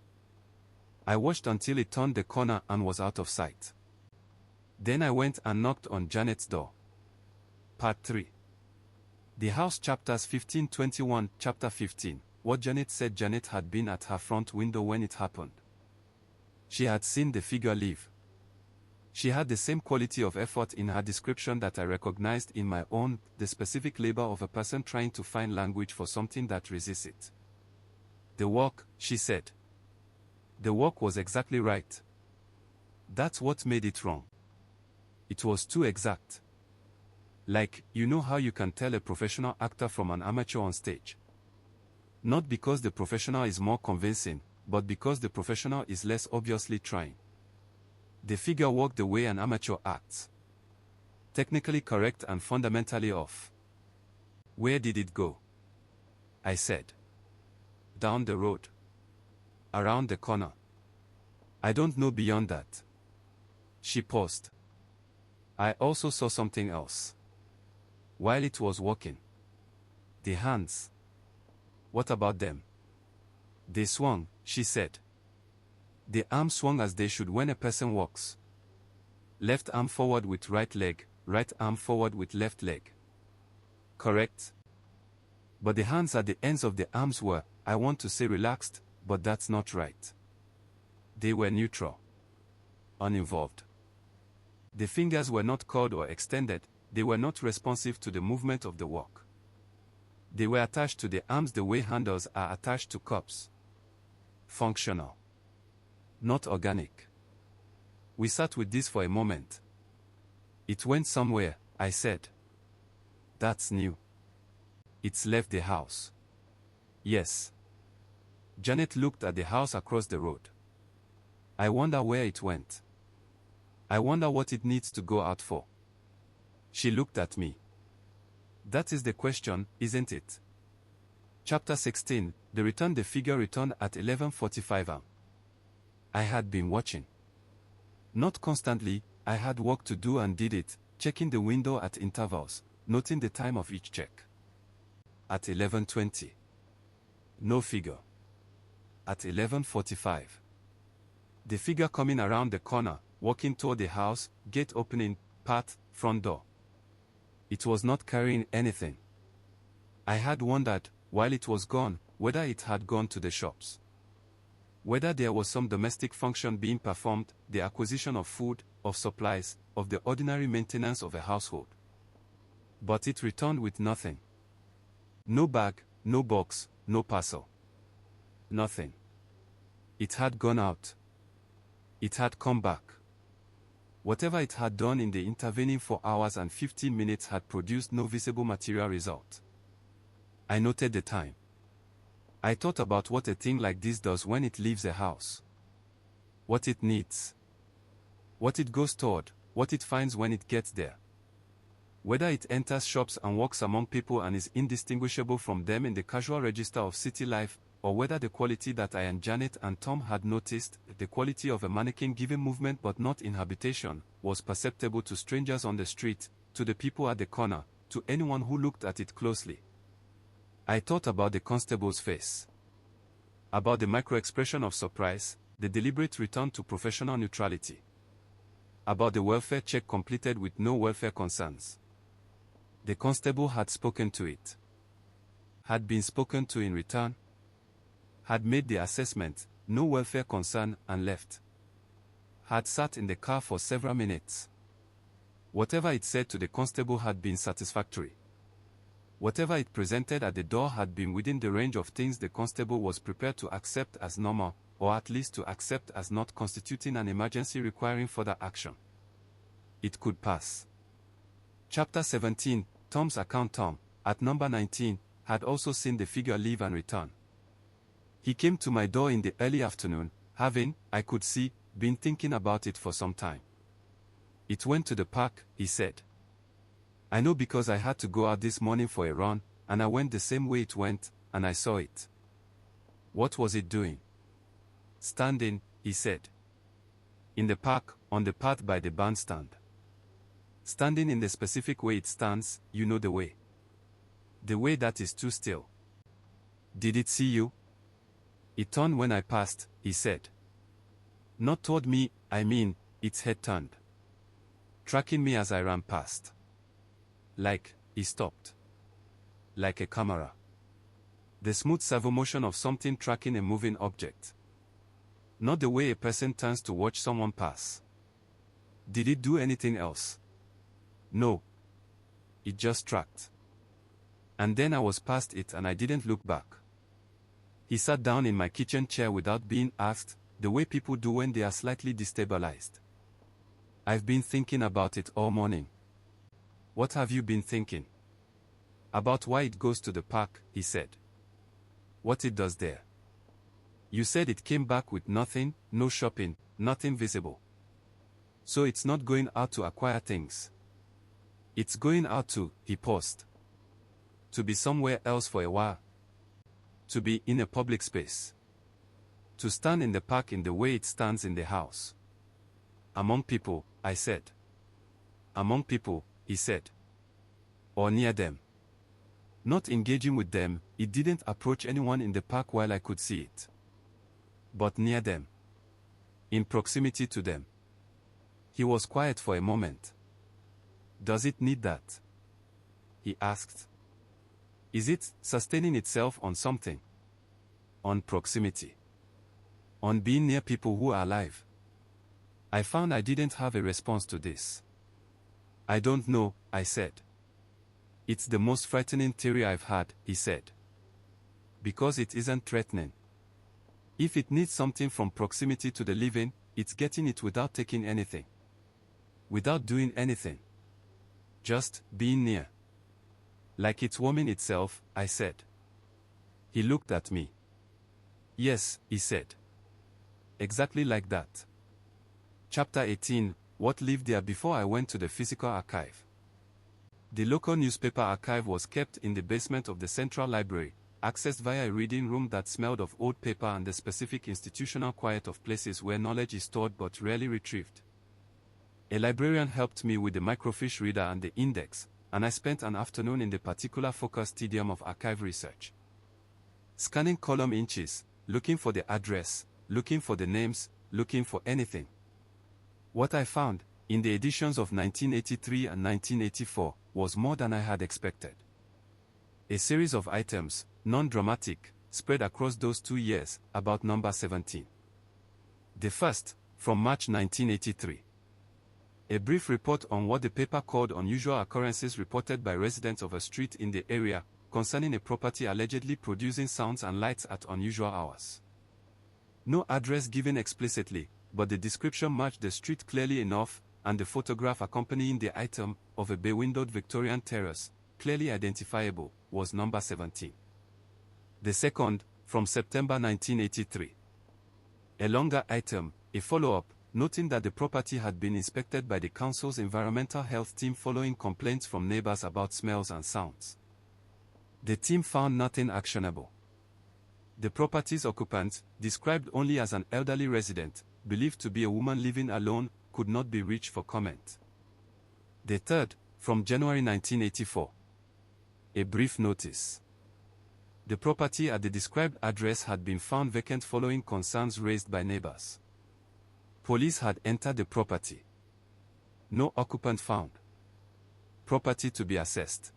I watched until it turned the corner and was out of sight. Then I went and knocked on Janet's door. Part 3. The House, Chapters 15-21. Chapter 15. What Janet said. Janet had been at her front window when it happened. She had seen the figure leave. She had the same quality of effort in her description that I recognized in my own, the specific labor of a person trying to find language for something that resists it. The walk, she said. The walk was exactly right. That's what made it wrong. It was too exact. Like, you know how you can tell a professional actor from an amateur on stage? Not because the professional is more convincing, but because the professional is less obviously trying. The figure walked the way an amateur acts. Technically correct and fundamentally off. Where did it go? I said. Down the road. Around the corner. I don't know beyond that. She paused. I also saw something else. While it was walking. The hands. What about them? They swung, she said. The arms swung as they should when a person walks. Left arm forward with right leg, right arm forward with left leg. Correct? But the hands at the ends of the arms were, I want to say relaxed, but that's not right. They were neutral. Uninvolved. The fingers were not curled or extended, they were not responsive to the movement of the walk. They were attached to the arms the way handles are attached to cups. Functional. Not organic. We sat with this for a moment. It went somewhere, I said. That's new. It's left the house. Yes. Janet looked at the house across the road. I wonder where it went. I wonder what it needs to go out for. She looked at me. That is the question, isn't it? Chapter 16, the figure returned at 11:45 am. I had been watching. Not constantly, I had work to do and did it, checking the window at intervals, noting the time of each check. At 11:20. No figure. At 11:45. The figure coming around the corner, walking toward the house, gate opening, path, front door. It was not carrying anything. I had wondered, while it was gone, whether it had gone to the shops. Whether there was some domestic function being performed, the acquisition of food, of supplies, of the ordinary maintenance of a household. But it returned with nothing. No bag, no box, no parcel. Nothing. It had gone out. It had come back. Whatever it had done in the intervening 4 hours and 15 minutes had produced no visible material result. I noted the time. I thought about what a thing like this does when it leaves a house. What it needs. What it goes toward, what it finds when it gets there. Whether it enters shops and walks among people and is indistinguishable from them in the casual register of city life, or whether the quality that I and Janet and Tom had noticed, the quality of a mannequin giving movement but not inhabitation, was perceptible to strangers on the street, to the people at the corner, to anyone who looked at it closely. I thought about the constable's face. About the micro-expression of surprise, the deliberate return to professional neutrality. About the welfare check completed with no welfare concerns. The constable had spoken to it. Had been spoken to in return. Had made the assessment, no welfare concern, and left. Had sat in the car for several minutes. Whatever it said to the constable had been satisfactory. Whatever it presented at the door had been within the range of things the constable was prepared to accept as normal, or at least to accept as not constituting an emergency requiring further action. It could pass. Chapter 17, Tom's account. Tom, at number 19, had also seen the figure leave and return. He came to my door in the early afternoon, having, I could see, been thinking about it for some time. It went to the park, he said. I know because I had to go out this morning for a run, and I went the same way it went, and I saw it. What was it doing? Standing, he said. In the park, on the path by the bandstand. Standing in the specific way it stands, you know the way. The way that is too still. Did it see you? It turned when I passed, he said. Not toward me, I mean, its head turned. Tracking me as I ran past. Like, he stopped. Like a camera. The smooth servo motion of something tracking a moving object. Not the way a person turns to watch someone pass. Did it do anything else? No. It just tracked. And then I was past it and I didn't look back. He sat down in my kitchen chair without being asked, the way people do when they are slightly destabilized. I've been thinking about it all morning. What have you been thinking? About why it goes to the park, he said. What it does there. You said it came back with nothing, no shopping, nothing visible. So it's not going out to acquire things. It's going out to, he paused. To be somewhere else for a while. To be in a public space. To stand in the park in the way it stands in the house. Among people, I said. Among people, he said. Or near them. Not engaging with them, it didn't approach anyone in the park while I could see it. But near them. In proximity to them. He was quiet for a moment. Does it need that? He asked. Is it sustaining itself on something? On proximity. On being near people who are alive? I found I didn't have a response to this. I don't know, I said. It's the most frightening theory I've had, he said. Because it isn't threatening. If it needs something from proximity to the living, it's getting it without taking anything. Without doing anything. Just being near. Like it's warming itself, I said. He looked at me. Yes, he said. Exactly like that. Chapter 18, what lived there before I went to the physical archive. The local newspaper archive was kept in the basement of the central library, accessed via a reading room that smelled of old paper and the specific institutional quiet of places where knowledge is stored but rarely retrieved. A librarian helped me with the microfiche reader and the index, and I spent an afternoon in the particular focused tedium of archive research. Scanning column inches, looking for the address, looking for the names, looking for anything. What I found, in the editions of 1983 and 1984, was more than I had expected. A series of items, non-dramatic, spread across those 2 years, about number 17. The first, from March 1983. A brief report on what the paper called unusual occurrences reported by residents of a street in the area, concerning a property allegedly producing sounds and lights at unusual hours. No address given explicitly, but the description matched the street clearly enough, and the photograph accompanying the item, of a bay-windowed Victorian terrace, clearly identifiable, was number 17. The second, from September 1983. A longer item, a follow-up, noting that the property had been inspected by the council's environmental health team following complaints from neighbors about smells and sounds. The team found nothing actionable. The property's occupant, described only as an elderly resident, believed to be a woman living alone, could not be reached for comment. The third, from January 1984. A brief notice. The property at the described address had been found vacant following concerns raised by neighbors. Police had entered the property. No occupant found. Property to be assessed.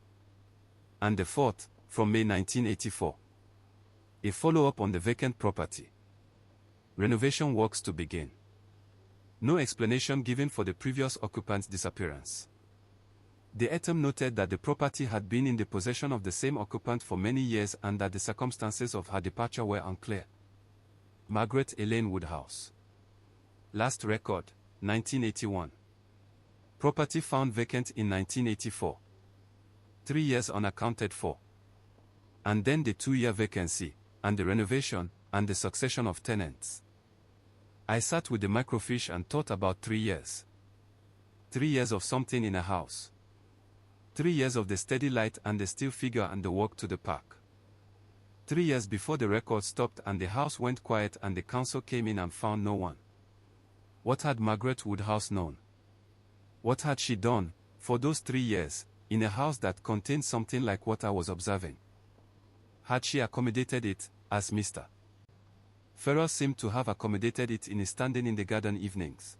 And the fourth, from May 1984. A follow-up on the vacant property. Renovation works to begin. No explanation given for the previous occupant's disappearance. The item noted that the property had been in the possession of the same occupant for many years and that the circumstances of her departure were unclear. Margaret Elaine Woodhouse. Last record, 1981. Property found vacant in 1984. 3 years unaccounted for. And then the 2-year vacancy, and the renovation, and the succession of tenants. I sat with the microfiche and thought about 3 years. 3 years of something in a house. 3 years of the steady light and the still figure and the walk to the park. 3 years before the record stopped and the house went quiet and the council came in and found no one. What had Margaret Woodhouse known? What had she done, for those 3 years, in a house that contained something like what I was observing? Had she accommodated it, as Mr. Ferrell seemed to have accommodated it in his standing in the garden evenings?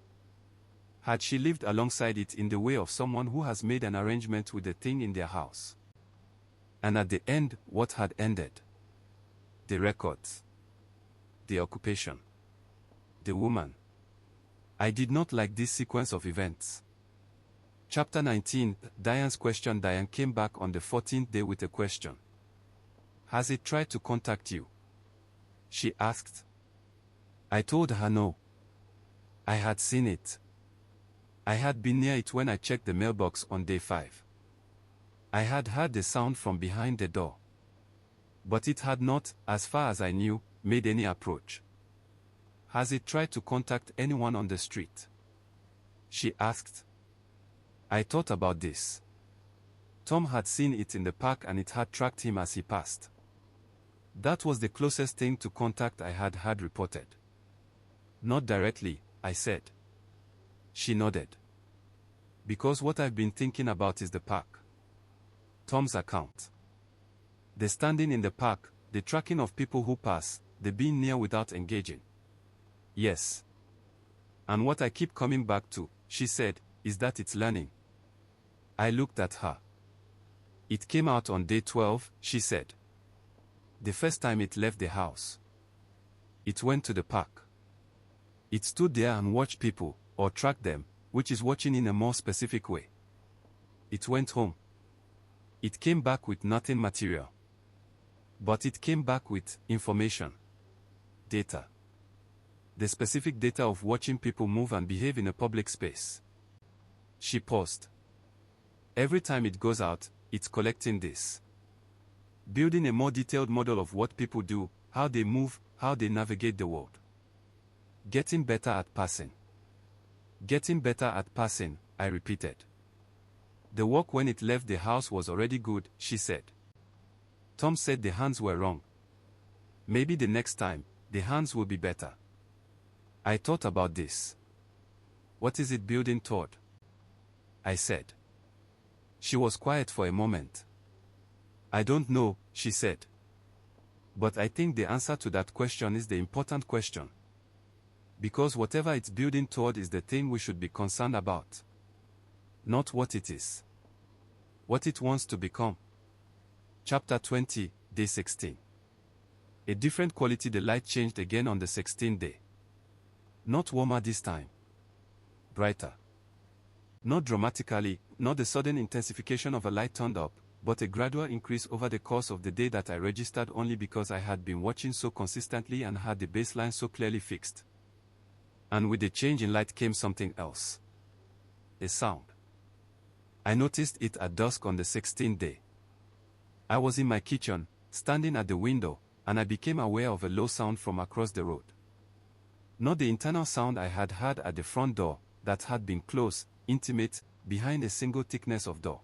Had she lived alongside it in the way of someone who has made an arrangement with the thing in their house? And at the end, what had ended? The records. The occupation. The woman. I did not like this sequence of events. Chapter 19, Diane's question. Diane came back on the 14th day with a question. Has it tried to contact you? She asked. I told her no. I had seen it. I had been near it when I checked the mailbox on day 5. I had heard the sound from behind the door. But it had not, as far as I knew, made any approach. Has it tried to contact anyone on the street? She asked. I thought about this. Tom had seen it in the park and it had tracked him as he passed. That was the closest thing to contact I had heard reported. Not directly, I said. She nodded. Because what I've been thinking about is the park. Tom's account. The standing in the park, the tracking of people who pass, the being near without engaging. Yes. And what I keep coming back to, she said, is that it's learning. I looked at her. It came out on day 12, she said. The first time it left the house. It went to the park. It stood there and watched people, or tracked them, which is watching in a more specific way. It went home. It came back with nothing material. But it came back with information. Data. The specific data of watching people move and behave in a public space. She paused. Every time it goes out, it's collecting this. Building a more detailed model of what people do, how they move, how they navigate the world. Getting better at passing. Getting better at passing, I repeated. The work when it left the house was already good, she said. Tom said the hands were wrong. Maybe the next time, the hands will be better. I thought about this. What is it building toward? I said. She was quiet for a moment. I don't know, she said. But I think the answer to that question is the important question. Because whatever it's building toward is the thing we should be concerned about. Not what it is. What it wants to become. Chapter 20, Day 16. A different quality. The light changed again on the 16th day. Not warmer this time. Brighter. Not dramatically, not the sudden intensification of a light turned up, but a gradual increase over the course of the day that I registered only because I had been watching so consistently and had the baseline so clearly fixed. And with the change in light came something else. A sound. I noticed it at dusk on the 16th day. I was in my kitchen, standing at the window, and I became aware of a low sound from across the road. Not the internal sound I had heard at the front door, that had been close, intimate, behind a single thickness of door.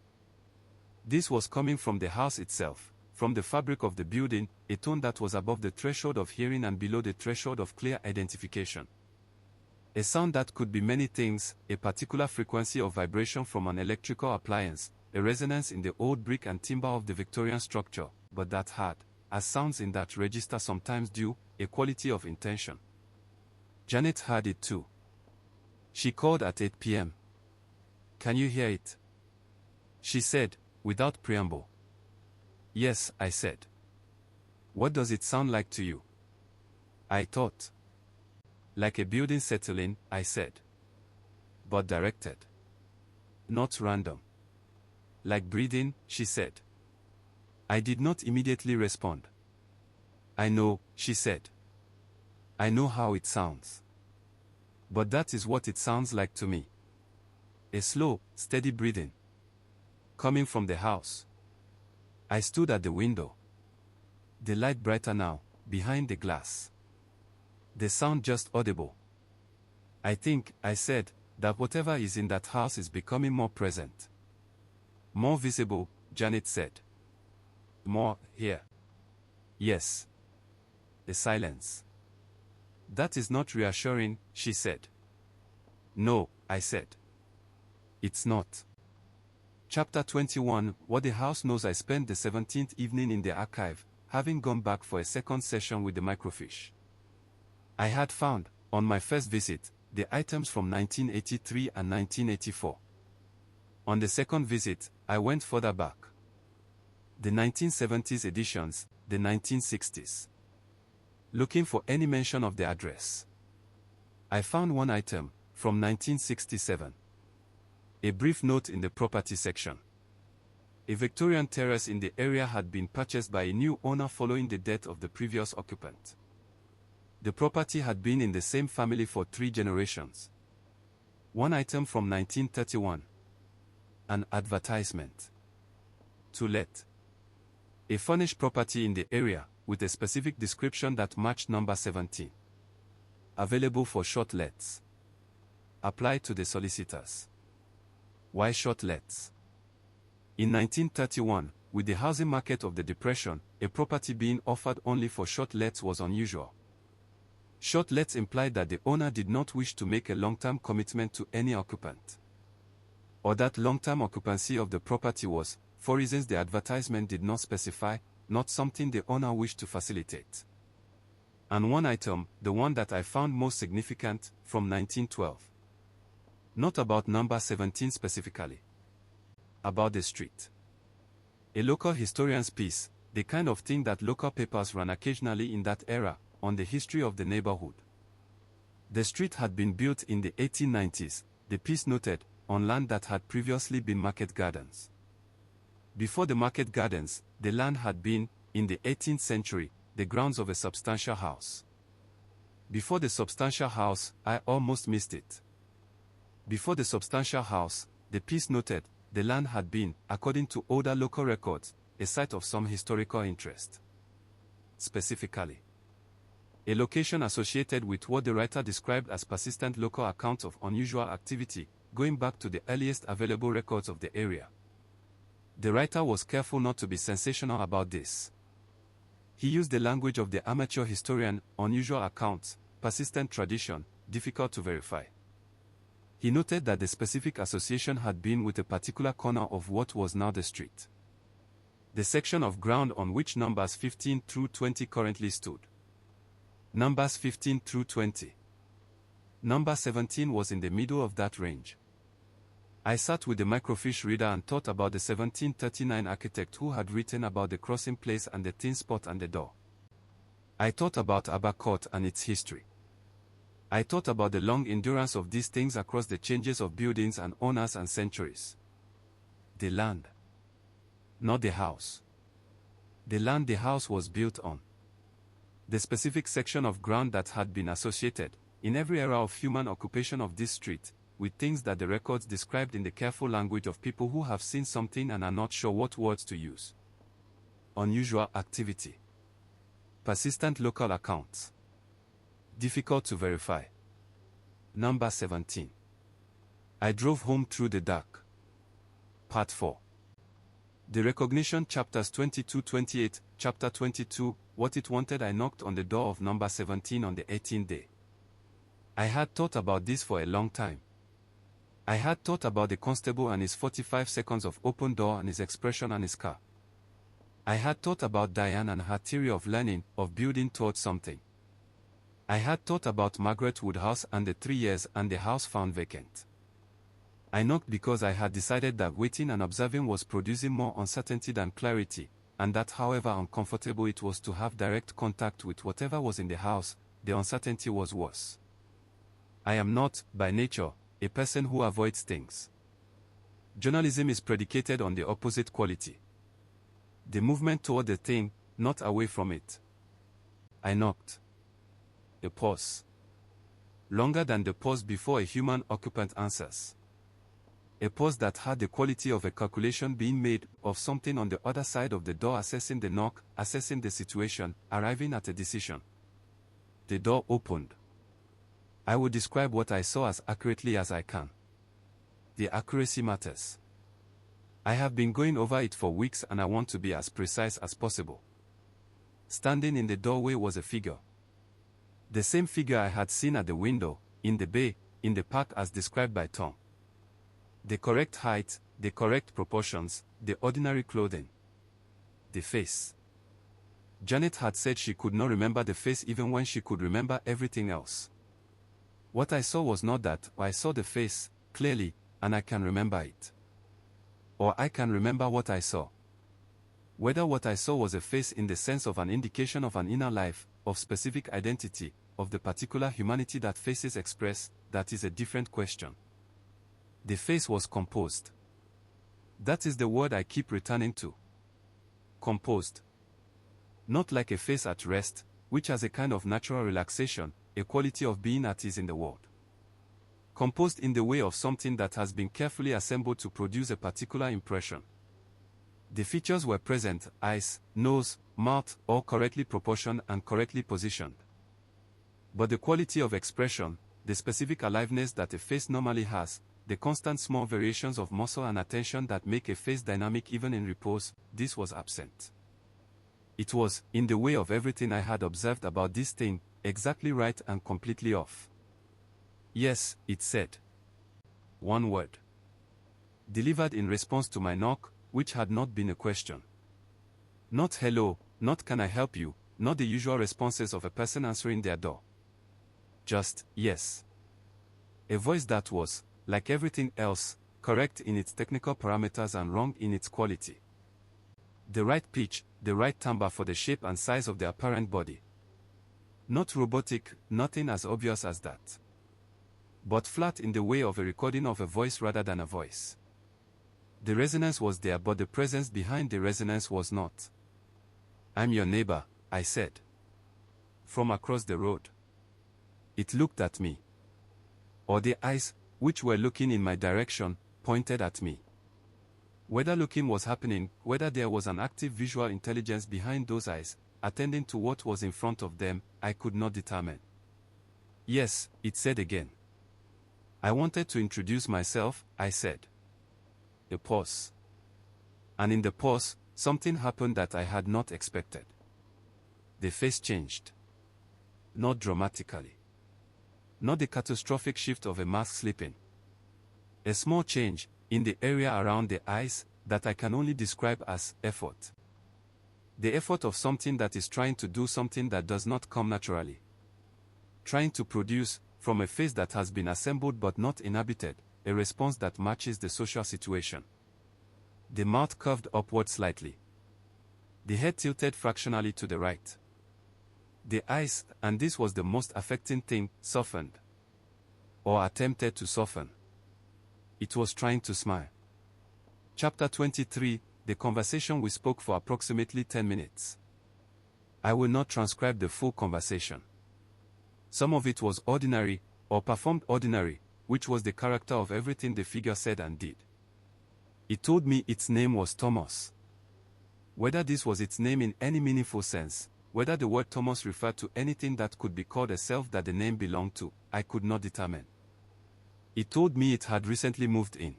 This was coming from the house itself, from the fabric of the building, a tone that was above the threshold of hearing and below the threshold of clear identification. A sound that could be many things, a particular frequency of vibration from an electrical appliance, a resonance in the old brick and timber of the Victorian structure, but that had, as sounds in that register sometimes do, a quality of intention. Janet heard it too. She called at 8 p.m. Can you hear it? She said, without preamble. Yes, I said. What does it sound like to you? I thought. Like a building settling, I said. But directed. Not random. Like breathing, she said. I did not immediately respond. I know, she said. I know how it sounds. But that is what it sounds like to me. A slow, steady breathing. Coming from the house. I stood at the window. The light brighter now, behind the glass. The sound just audible. I think, I said, that whatever is in that house is becoming more present. More visible, Janet said. More, here. Yes. A silence. That is not reassuring, she said. No, I said. It's not. Chapter 21, What the House Knows. I spent the 17th evening in the archive, having gone back for a second session with the microfiche. I had found, on my first visit, the items from 1983 and 1984. On the second visit, I went further back. The 1970s editions, the 1960s. Looking for any mention of the address. I found one item, from 1967. A brief note in the property section. A Victorian terrace in the area had been purchased by a new owner following the death of the previous occupant. The property had been in the same family for 3 generations. One item from 1931. An advertisement. To let. A furnished property in the area, with a specific description that matched number 17. Available for short lets. Apply to the solicitors. Why short lets? In 1931, with the housing market of the Depression, a property being offered only for short lets was unusual. Short lets implied that the owner did not wish to make a long-term commitment to any occupant. Or that long-term occupancy of the property was, for reasons the advertisement did not specify, not something the owner wished to facilitate. And one item, the one that I found most significant, from 1912. Not about number 17 specifically. About the street. A local historian's piece, the kind of thing that local papers ran occasionally in that era, on the history of the neighborhood. The street had been built in the 1890s, the piece noted, on land that had previously been market gardens. Before the market gardens, the land had been, in the 18th century, the grounds of a substantial house. Before the substantial house, I almost missed it. Before the substantial house, the piece noted, the land had been, according to older local records, a site of some historical interest. Specifically, A location associated with what the writer described as persistent local accounts of unusual activity, going back to the earliest available records of the area. The writer was careful not to be sensational about this. He used the language of the amateur historian, unusual accounts, persistent tradition, difficult to verify. He noted that the specific association had been with a particular corner of what was now the street. The section of ground on which numbers 15 through 20 currently stood. Numbers 15 through 20. Number 17 was in the middle of that range. I sat with the microfiche reader and thought about the 1739 architect who had written about the crossing place and the thin spot and the door. I thought about Abercourt and its history. I thought about the long endurance of these things across the changes of buildings and owners and centuries. The land. Not the house. The land the house was built on. The specific section of ground that had been associated, in every era of human occupation of this street, with things that the records described in the careful language of people who have seen something and are not sure what words to use. Unusual activity. Persistent local accounts. Difficult to verify. Number 17. I drove home through the dark. Part 4. The recognition chapters 22-28, chapter 22, what it wanted. I knocked on the door of number 17 on the 18th day. I had thought about this for a long time. I had thought about the constable and his 45 seconds of open door and his expression and his car. I had thought about Diane and her theory of learning, of building towards something. I had thought about Margaret Woodhouse and the 3 years and the house found vacant. I knocked because I had decided that waiting and observing was producing more uncertainty than clarity, and that however uncomfortable it was to have direct contact with whatever was in the house, the uncertainty was worse. I am not, by nature, a person who avoids things. Journalism is predicated on the opposite quality. The movement toward the thing, not away from it. I knocked. A pause. Longer than the pause before a human occupant answers. A pause that had the quality of a calculation being made, of something on the other side of the door assessing the knock, assessing the situation, arriving at a decision. The door opened. I will describe what I saw as accurately as I can. The accuracy matters. I have been going over it for weeks and I want to be as precise as possible. Standing in the doorway was a figure. The same figure I had seen at the window, in the bay, in the park as described by Tom. The correct height, the correct proportions, the ordinary clothing. The face. Janet had said she could not remember the face even when she could remember everything else. What I saw was not that, I saw the face, clearly, and I can remember it. Or I can remember what I saw. Whether what I saw was a face in the sense of an indication of an inner life, of specific identity, of the particular humanity that faces express, that is a different question. The face was composed. That is the word I keep returning to. Composed. Not like a face at rest, which has a kind of natural relaxation, a quality of being at ease in the world. Composed in the way of something that has been carefully assembled to produce a particular impression. The features were present, eyes, nose, mouth, all correctly proportioned and correctly positioned. But the quality of expression, the specific aliveness that a face normally has, the constant small variations of muscle and attention that make a face dynamic even in repose, this was absent. It was, in the way of everything I had observed about this thing, exactly right and completely off. Yes, it said. One word. Delivered in response to my knock, which had not been a question. Not hello, not can I help you, not the usual responses of a person answering their door. Just, yes. A voice that was, like everything else, correct in its technical parameters and wrong in its quality. The right pitch, the right timbre for the shape and size of the apparent body. Not robotic, nothing as obvious as that. But flat in the way of a recording of a voice rather than a voice. The resonance was there, but the presence behind the resonance was not. I'm your neighbor, I said. From across the road. It looked at me. Or the eyes, which were looking in my direction, pointed at me. Whether looking was happening, whether there was an active visual intelligence behind those eyes, attending to what was in front of them, I could not determine. Yes, it said again. I wanted to introduce myself, I said. A pause. And in the pause, something happened that I had not expected. The face changed. Not dramatically. Not the catastrophic shift of a mask slipping. A small change, in the area around the eyes, that I can only describe as effort. The effort of something that is trying to do something that does not come naturally. Trying to produce, from a face that has been assembled but not inhabited, a response that matches the social situation. The mouth curved upward slightly. The head tilted fractionally to the right. The eyes, and this was the most affecting thing, softened. Or attempted to soften. It was trying to smile. Chapter 23, the conversation we spoke for approximately 10 minutes. I will not transcribe the full conversation. Some of it was ordinary, or performed ordinary, which was the character of everything the figure said and did. It told me its name was Thomas. Whether this was its name in any meaningful sense, whether the word Thomas referred to anything that could be called a self that the name belonged to, I could not determine. It told me it had recently moved in.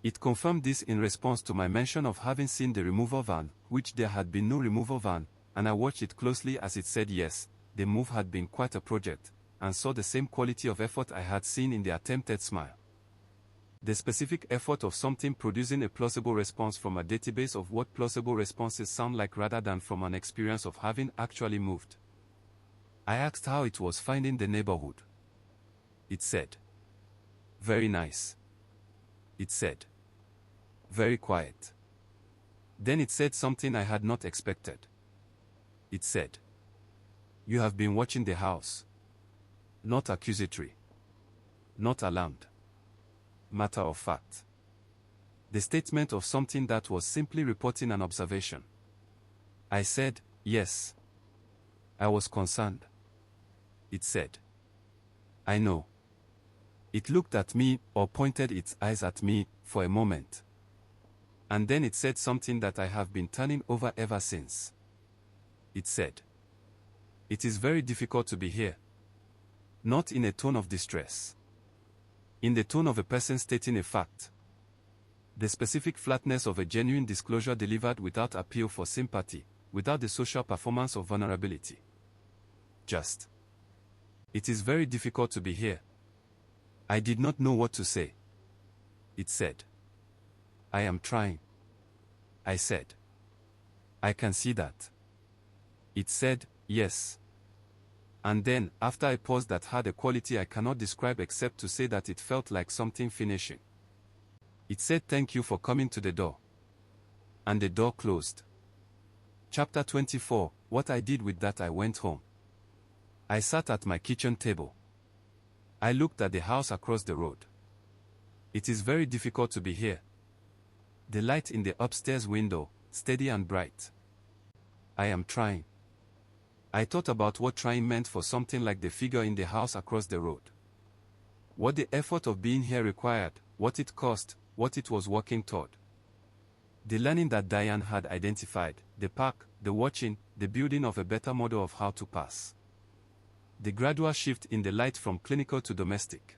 It confirmed this in response to my mention of having seen the removal van, which there had been no removal van, and I watched it closely as it said yes, the move had been quite a project, and saw the same quality of effort I had seen in the attempted smile. The specific effort of something producing a plausible response from a database of what plausible responses sound like rather than from an experience of having actually moved. I asked how it was finding the neighborhood. It said, "Very nice." It said, "Very quiet." Then it said something I had not expected. It said, "You have been watching the house." Not accusatory. Not alarmed. Matter of fact. The statement of something that was simply reporting an observation. I said, "Yes." I was concerned. It said, "I know." It looked at me, or pointed its eyes at me, for a moment. And then it said something that I have been turning over ever since. It said, "It is very difficult to be here." Not in a tone of distress. In the tone of a person stating a fact. The specific flatness of a genuine disclosure delivered without appeal for sympathy, without the social performance of vulnerability. Just. "It is very difficult to be here." I did not know what to say. It said, "I am trying." I said, "I can see that." It said, "Yes." And then, after a pause that had a quality I cannot describe except to say that it felt like something finishing. It said, "Thank you for coming to the door." And the door closed. Chapter 24, what I did with that. I went home. I sat at my kitchen table. I looked at the house across the road. It is very difficult to be here. The light in the upstairs window, steady and bright. I am trying. I thought about what trying meant for something like the figure in the house across the road. What the effort of being here required, what it cost, what it was working toward. The learning that Diane had identified, the park, the watching, the building of a better model of how to pass. The gradual shift in the light from clinical to domestic.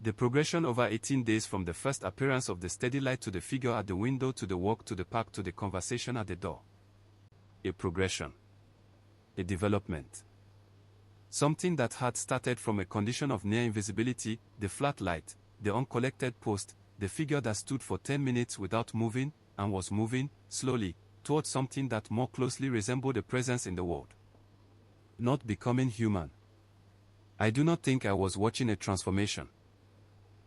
The progression over 18 days from the first appearance of the steady light to the figure at the window to the walk to the park to the conversation at the door. A progression. A development. Something that had started from a condition of near invisibility, the flat light, the uncollected post, the figure that stood for 10 minutes without moving, and was moving, slowly, towards something that more closely resembled a presence in the world. Not becoming human. I do not think I was watching a transformation.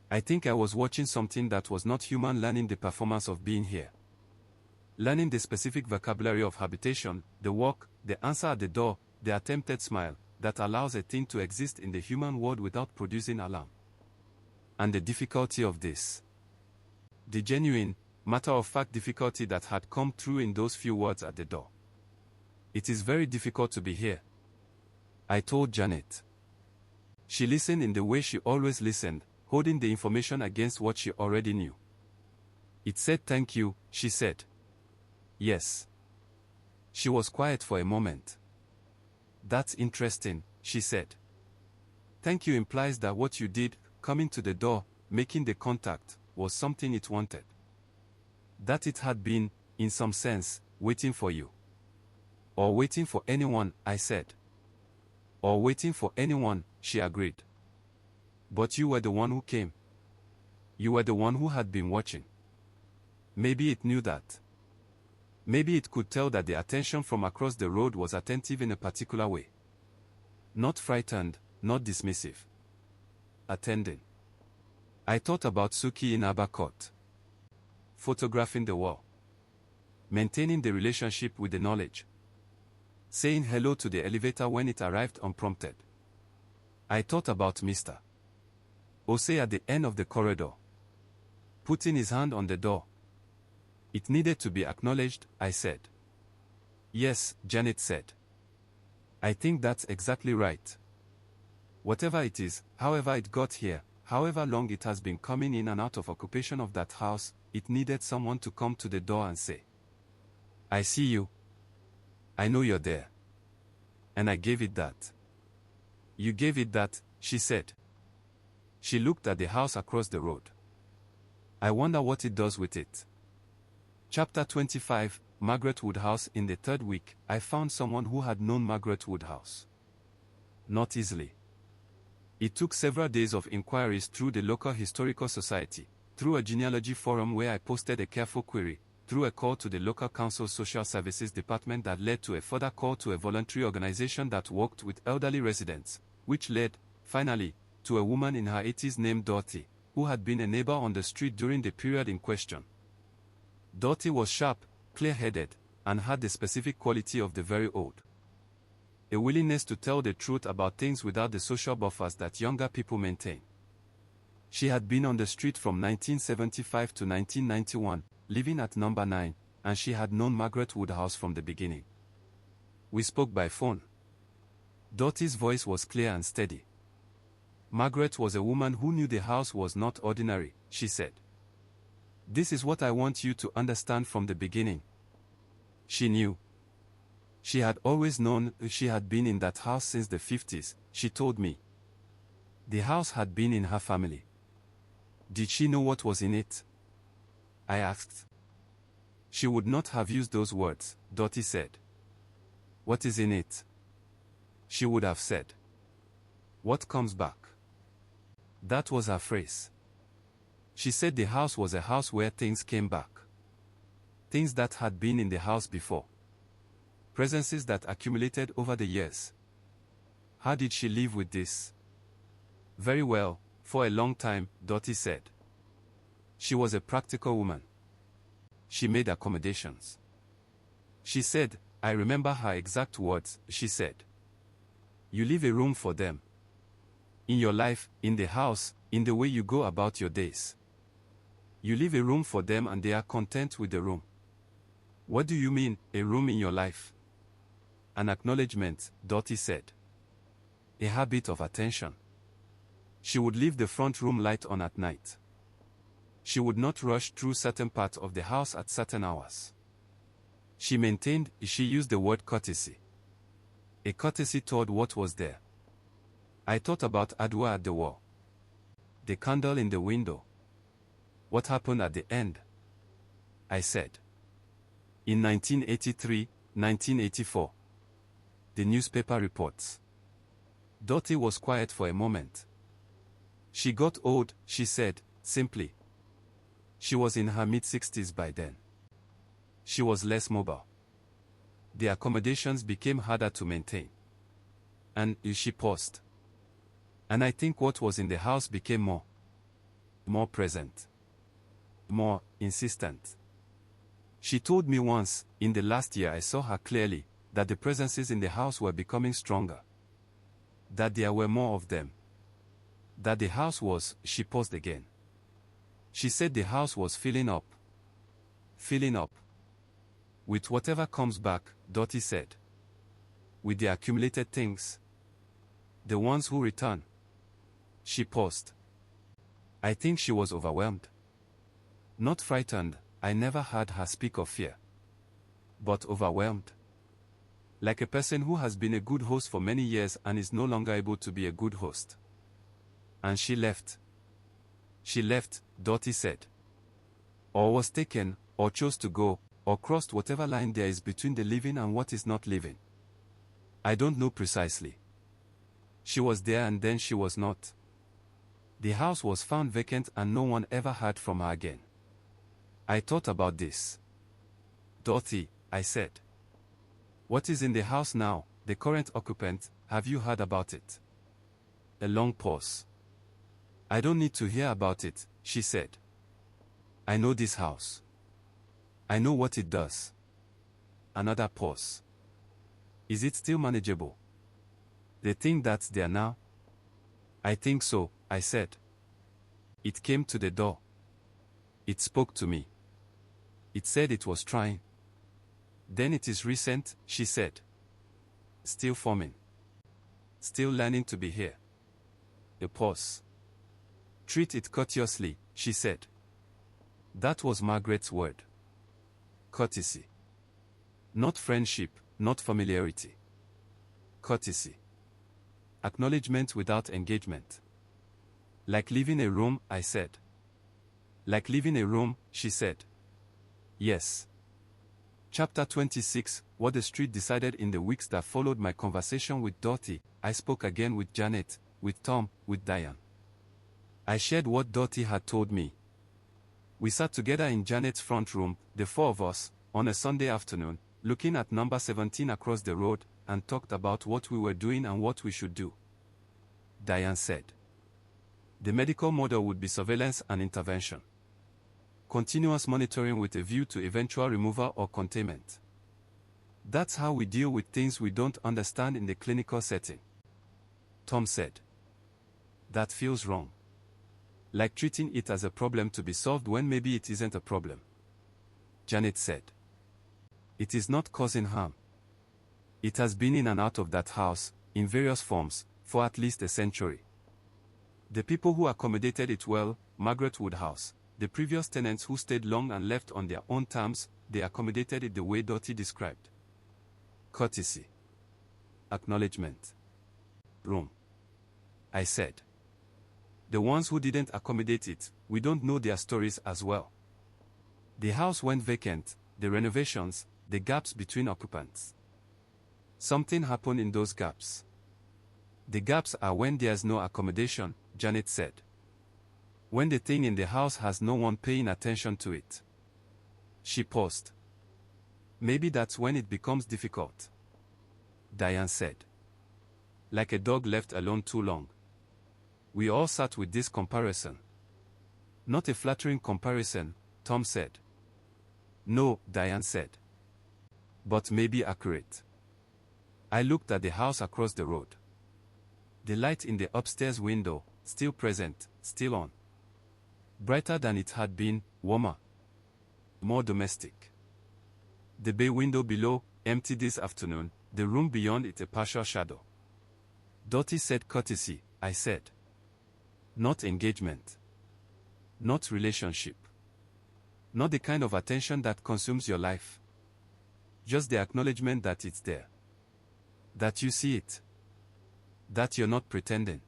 I think I was watching something that was not human learning the performance of being here. Learning the specific vocabulary of habitation, the walk, the answer at the door, the attempted smile, that allows a thing to exist in the human world without producing alarm. And the difficulty of this. The genuine, matter-of-fact difficulty that had come through in those few words at the door. "It is very difficult to be here," I told Janet. She listened in the way she always listened, holding the information against what she already knew. It said, "Thank you," she said. Yes. She was quiet for a moment. That's interesting, she said. Thank you implies that what you did, coming to the door, making the contact, was something it wanted. That it had been, in some sense, waiting for you. Or waiting for anyone, I said. Or waiting for anyone, she agreed. But you were the one who came. You were the one who had been watching. Maybe it knew that. Maybe it could tell that the attention from across the road was attentive in a particular way. Not frightened, not dismissive. Attending. I thought about Suki in Abacot. Photographing the wall. Maintaining the relationship with the knowledge. Saying hello to the elevator when it arrived unprompted. I thought about Mr. Osei at the end of the corridor. Putting his hand on the door. It needed to be acknowledged, I said. Yes, Janet said. I think that's exactly right. Whatever it is, however it got here, however long it has been coming in and out of occupation of that house, it needed someone to come to the door and say, I see you. I know you're there. And I gave it that. You gave it that, she said. She looked at the house across the road. I wonder what it does with it. Chapter 25, Margaret Woodhouse. In the third week, I found someone who had known Margaret Woodhouse. Not easily. It took several days of inquiries through the local historical society, through a genealogy forum where I posted a careful query, through a call to the local council's social services department that led to a further call to a voluntary organization that worked with elderly residents, which led, finally, to a woman in her 80s named Dorothy, who had been a neighbor on the street during the period in question. Dorothy was sharp, clear-headed, and had the specific quality of the very old. A willingness to tell the truth about things without the social buffers that younger people maintain. She had been on the street from 1975 to 1991, living at number 9, and she had known Margaret Woodhouse from the beginning. We spoke by phone. Dorothy's voice was clear and steady. Margaret was a woman who knew the house was not ordinary, she said. This is what I want you to understand from the beginning. She knew. She had always known. She had been in that house since the 50s, she told me. The house had been in her family. Did she know what was in it? I asked. She would not have used those words, Dorothy said. What is in it? She would have said. What comes back? That was her phrase. She said the house was a house where things came back. Things that had been in the house before. Presences that accumulated over the years. How did she live with this? Very well, for a long time, Dorothy said. She was a practical woman. She made accommodations. She said, I remember her exact words, she said. You leave a room for them. In your life, in the house, in the way you go about your days. You leave a room for them and they are content with the room. What do you mean, a room in your life? An acknowledgement, Dorothy said. A habit of attention. She would leave the front room light on at night. She would not rush through certain parts of the house at certain hours. She maintained, she used the word courtesy. A courtesy toward what was there. I thought about Adwa at the wall. The candle in the window. What happened at the end? I said. In 1983, 1984. The newspaper reports. Dorothy was quiet for a moment. She got old, she said, simply. She was in her mid-60s by then. She was less mobile. The accommodations became harder to maintain. And she paused. And I think what was in the house became more present. More insistent. She told me once, in the last year I saw her clearly, that the presences in the house were becoming stronger. That there were more of them. That the house was, she paused again. She said the house was filling up. Filling up. With whatever comes back, Dorothy said. With the accumulated things. The ones who return. She paused. I think she was overwhelmed. Not frightened, I never heard her speak of fear. But overwhelmed. Like a person who has been a good host for many years and is no longer able to be a good host. And she left. She left, Dorothy said. Or was taken, or chose to go, or crossed whatever line there is between the living and what is not living. I don't know precisely. She was there and then she was not. The house was found vacant and no one ever heard from her again. I thought about this. Dorothy, I said. What is in the house now, the current occupant, have you heard about it? A long pause. I don't need to hear about it, she said. I know this house. I know what it does. Another pause. Is it still manageable? The thing that's there now? I think so, I said. It came to the door. It spoke to me. It said it was trying. Then it is recent, she said. Still forming. Still learning to be here. A pause. Treat it courteously, she said. That was Margaret's word. Courtesy. Not friendship, not familiarity. Courtesy. Acknowledgement without engagement. Like leaving a room, I said. Like leaving a room, she said. Yes. Chapter 26, What the Street Decided. In the weeks that followed my conversation with Dorothy, I spoke again with Janet, with Tom, with Diane. I shared what Dorothy had told me. We sat together in Janet's front room, the four of us, on a Sunday afternoon, looking at number 17 across the road, and talked about what we were doing and what we should do. Diane said. The medical model would be surveillance and intervention. Continuous monitoring with a view to eventual removal or containment. That's how we deal with things we don't understand in the clinical setting. Tom said. That feels wrong. Like treating it as a problem to be solved when maybe it isn't a problem. Janet said. It is not causing harm. It has been in and out of that house, in various forms, for at least a century. The people who accommodated it well, Margaret Woodhouse, the previous tenants who stayed long and left on their own terms, they accommodated it the way Dorothy described. Courtesy. Acknowledgement. Room. I said. The ones who didn't accommodate it, we don't know their stories as well. The house went vacant, the renovations, the gaps between occupants. Something happened in those gaps. The gaps are when there's no accommodation, Janet said. When the thing in the house has no one paying attention to it. She paused. Maybe that's when it becomes difficult. Diane said. Like a dog left alone too long. We all sat with this comparison. Not a flattering comparison, Tom said. No, Diane said. But maybe accurate. I looked at the house across the road. The light in the upstairs window, still present, still on. Brighter than it had been, warmer. More domestic. The bay window below, empty this afternoon, the room beyond it a partial shadow. Dorothy said courtesy, I said. Not engagement. Not relationship. Not the kind of attention that consumes your life. Just the acknowledgement that it's there. That you see it. That you're not pretending.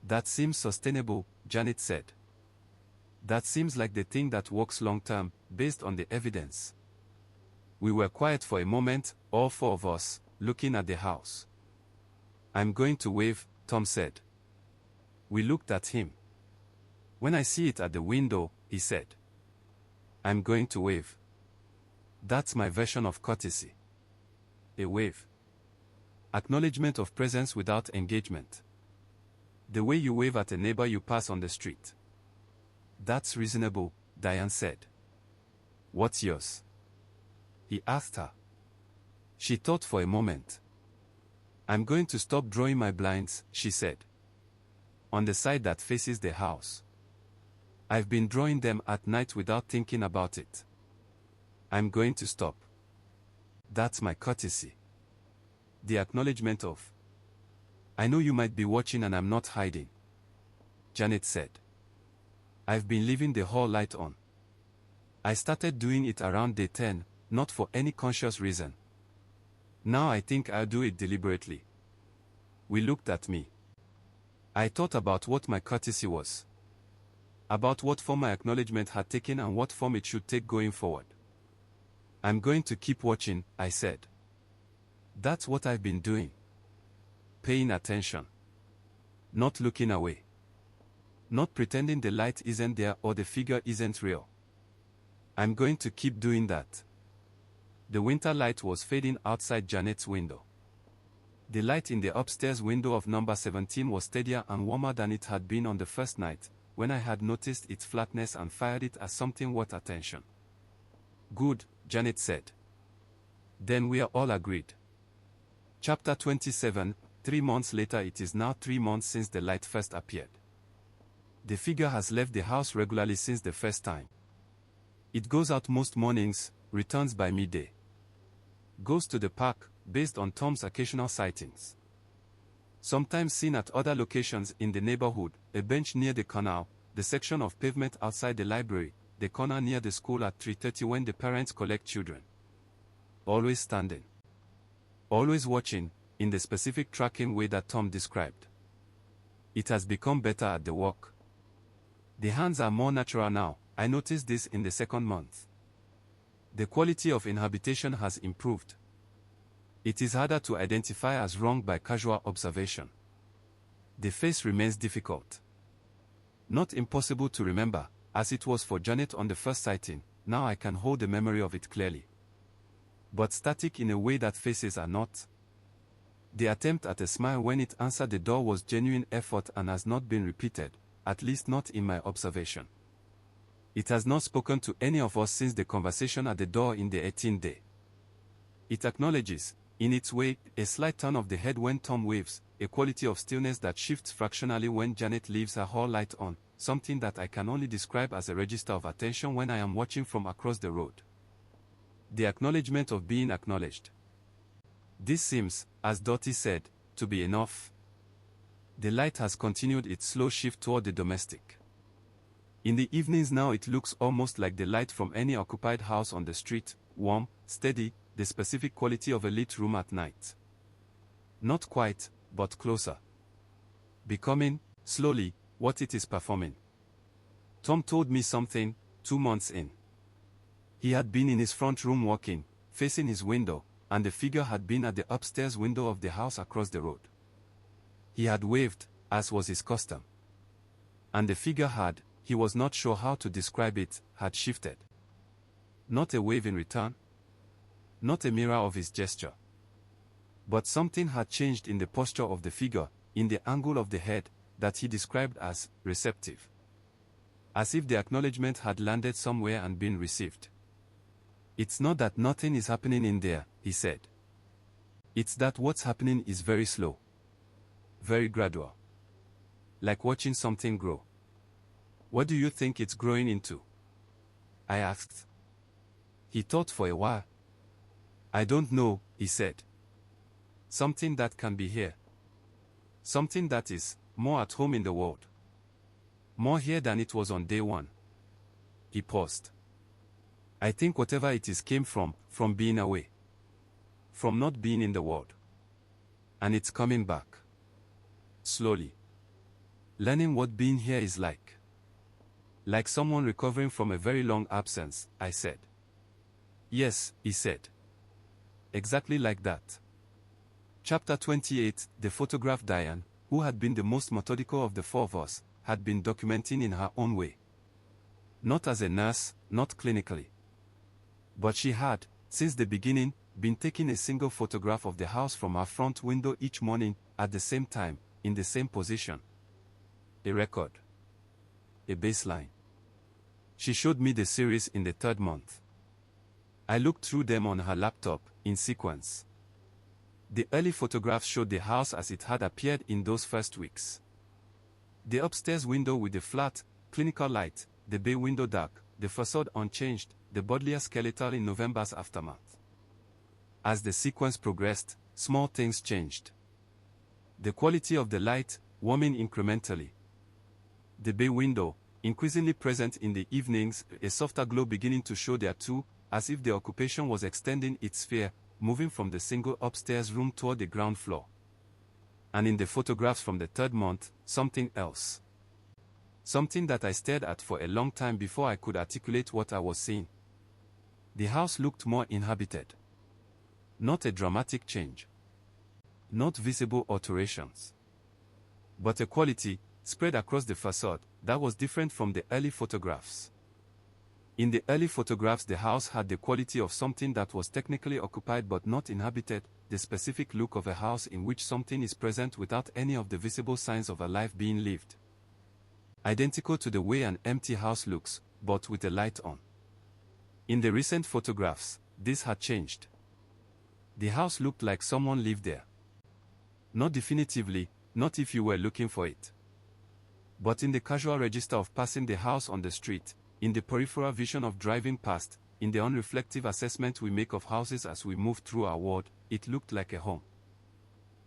That seems sustainable, Janet said. That seems like the thing that works long-term, based on the evidence. We were quiet for a moment, all four of us, looking at the house. I'm going to wave, Tom said. We looked at him. When I see it at the window, he said. I'm going to wave. That's my version of courtesy. A wave. Acknowledgement of presence without engagement. The way you wave at a neighbor you pass on the street. That's reasonable, Diane said. What's yours? He asked her. She thought for a moment. I'm going to stop drawing my blinds, she said. On the side that faces the house. I've been drawing them at night without thinking about it. I'm going to stop. That's my courtesy. The acknowledgement of. I know you might be watching and I'm not hiding. Janet said. I've been leaving the hall light on. I started doing it around day 10, not for any conscious reason. Now I think I'll do it deliberately. We looked at me. I thought about what my courtesy was. About what form my acknowledgement had taken and what form it should take going forward. I'm going to keep watching, I said. That's what I've been doing. Paying attention. Not looking away. Not pretending the light isn't there or the figure isn't real. I'm going to keep doing that. The winter light was fading outside Janet's window. The light in the upstairs window of number 17 was steadier and warmer than it had been on the first night, when I had noticed its flatness and fired it as something worth attention. Good, Janet said. Then we are all agreed. Chapter 27, 3 months later. It is now 3 months since the light first appeared. The figure has left the house regularly since the first time. It goes out most mornings, returns by midday. Goes to the park, based on Tom's occasional sightings. Sometimes seen at other locations in the neighborhood, a bench near the canal, the section of pavement outside the library, the corner near the school at 3:30 when the parents collect children. Always standing. Always watching, in the specific tracking way that Tom described. It has become better at the work. The hands are more natural now. I noticed this in the second month. The quality of inhabitation has improved. It is harder to identify as wrong by casual observation. The face remains difficult. Not impossible to remember, as it was for Janet on the first sighting. Now I can hold the memory of it clearly. But static in a way that faces are not. The attempt at a smile when it answered the door was genuine effort and has not been repeated, at least not in my observation. It has not spoken to any of us since the conversation at the door in the 18th day. It acknowledges, in its way, a slight turn of the head when Tom waves, a quality of stillness that shifts fractionally when Janet leaves her hall light on, something that I can only describe as a register of attention when I am watching from across the road. The acknowledgement of being acknowledged. This seems, as Dottie said, to be enough. The light has continued its slow shift toward the domestic. In the evenings now it looks almost like the light from any occupied house on the street, warm, steady, the specific quality of a lit room at night. Not quite, but closer. Becoming, slowly, what it is performing. Tom told me something, 2 months in. He had been in his front room walking, facing his window, and the figure had been at the upstairs window of the house across the road. He had waved, as was his custom. And the figure had, he was not sure how to describe it, had shifted. Not a wave in return. Not a mirror of his gesture. But something had changed in the posture of the figure, in the angle of the head, that he described as receptive. As if the acknowledgement had landed somewhere and been received. It's not that nothing is happening in there, he said. It's that what's happening is very slow. Very gradual. Like watching something grow. What do you think it's growing into? I asked. He thought for a while. I don't know, he said. Something that can be here. Something that is more at home in the world. More here than it was on day one. He paused. I think whatever it is came from being away. From not being in the world. And it's coming back. Slowly. Learning what being here is like. Like someone recovering from a very long absence, I said. Yes, he said. Exactly like that. Chapter 28, the photograph Diane, who had been the most methodical of the four of us, had been documenting in her own way. Not as a nurse, not clinically. But she had, since the beginning, been taking a single photograph of the house from her front window each morning, at the same time, in the same position. A record. A baseline. She showed me the series in the 3rd month. I looked through them on her laptop, in sequence. The early photographs showed the house as it had appeared in those first weeks. The upstairs window with the flat, clinical light, the bay window dark, the facade unchanged, the Baudelaire skeletal in November's aftermath. As the sequence progressed, small things changed. The quality of the light, warming incrementally. The bay window, increasingly present in the evenings, a softer glow beginning to show there too, as if the occupation was extending its sphere, moving from the single upstairs room toward the ground floor. And in the photographs from the third month, something else. Something that I stared at for a long time before I could articulate what I was seeing. The house looked more inhabited. Not a dramatic change. Not visible alterations. But a quality, spread across the facade, that was different from the early photographs. In the early photographs, the house had the quality of something that was technically occupied but not inhabited, the specific look of a house in which something is present without any of the visible signs of a life being lived. Identical to the way an empty house looks, but with the light on. In the recent photographs, this had changed. The house looked like someone lived there. Not definitively, not if you were looking for it. But in the casual register of passing the house on the street, in the peripheral vision of driving past, in the unreflective assessment we make of houses as we move through our world, it looked like a home.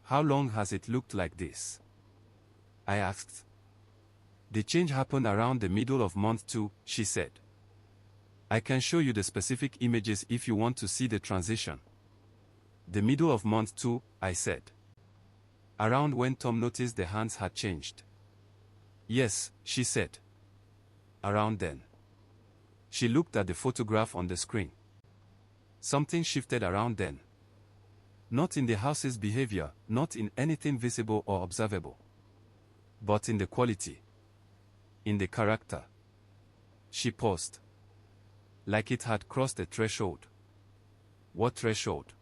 How long has it looked like this? I asked. The change happened around the middle of month 2, she said. I can show you the specific images if you want to see the transition. The middle of month 2, I said. Around when Tom noticed the hands had changed. Yes, she said. Around then. She looked at the photograph on the screen. Something shifted around then. Not in the house's behavior, not in anything visible or observable. But in the quality. In the character. She paused. Like it had crossed a threshold. What threshold?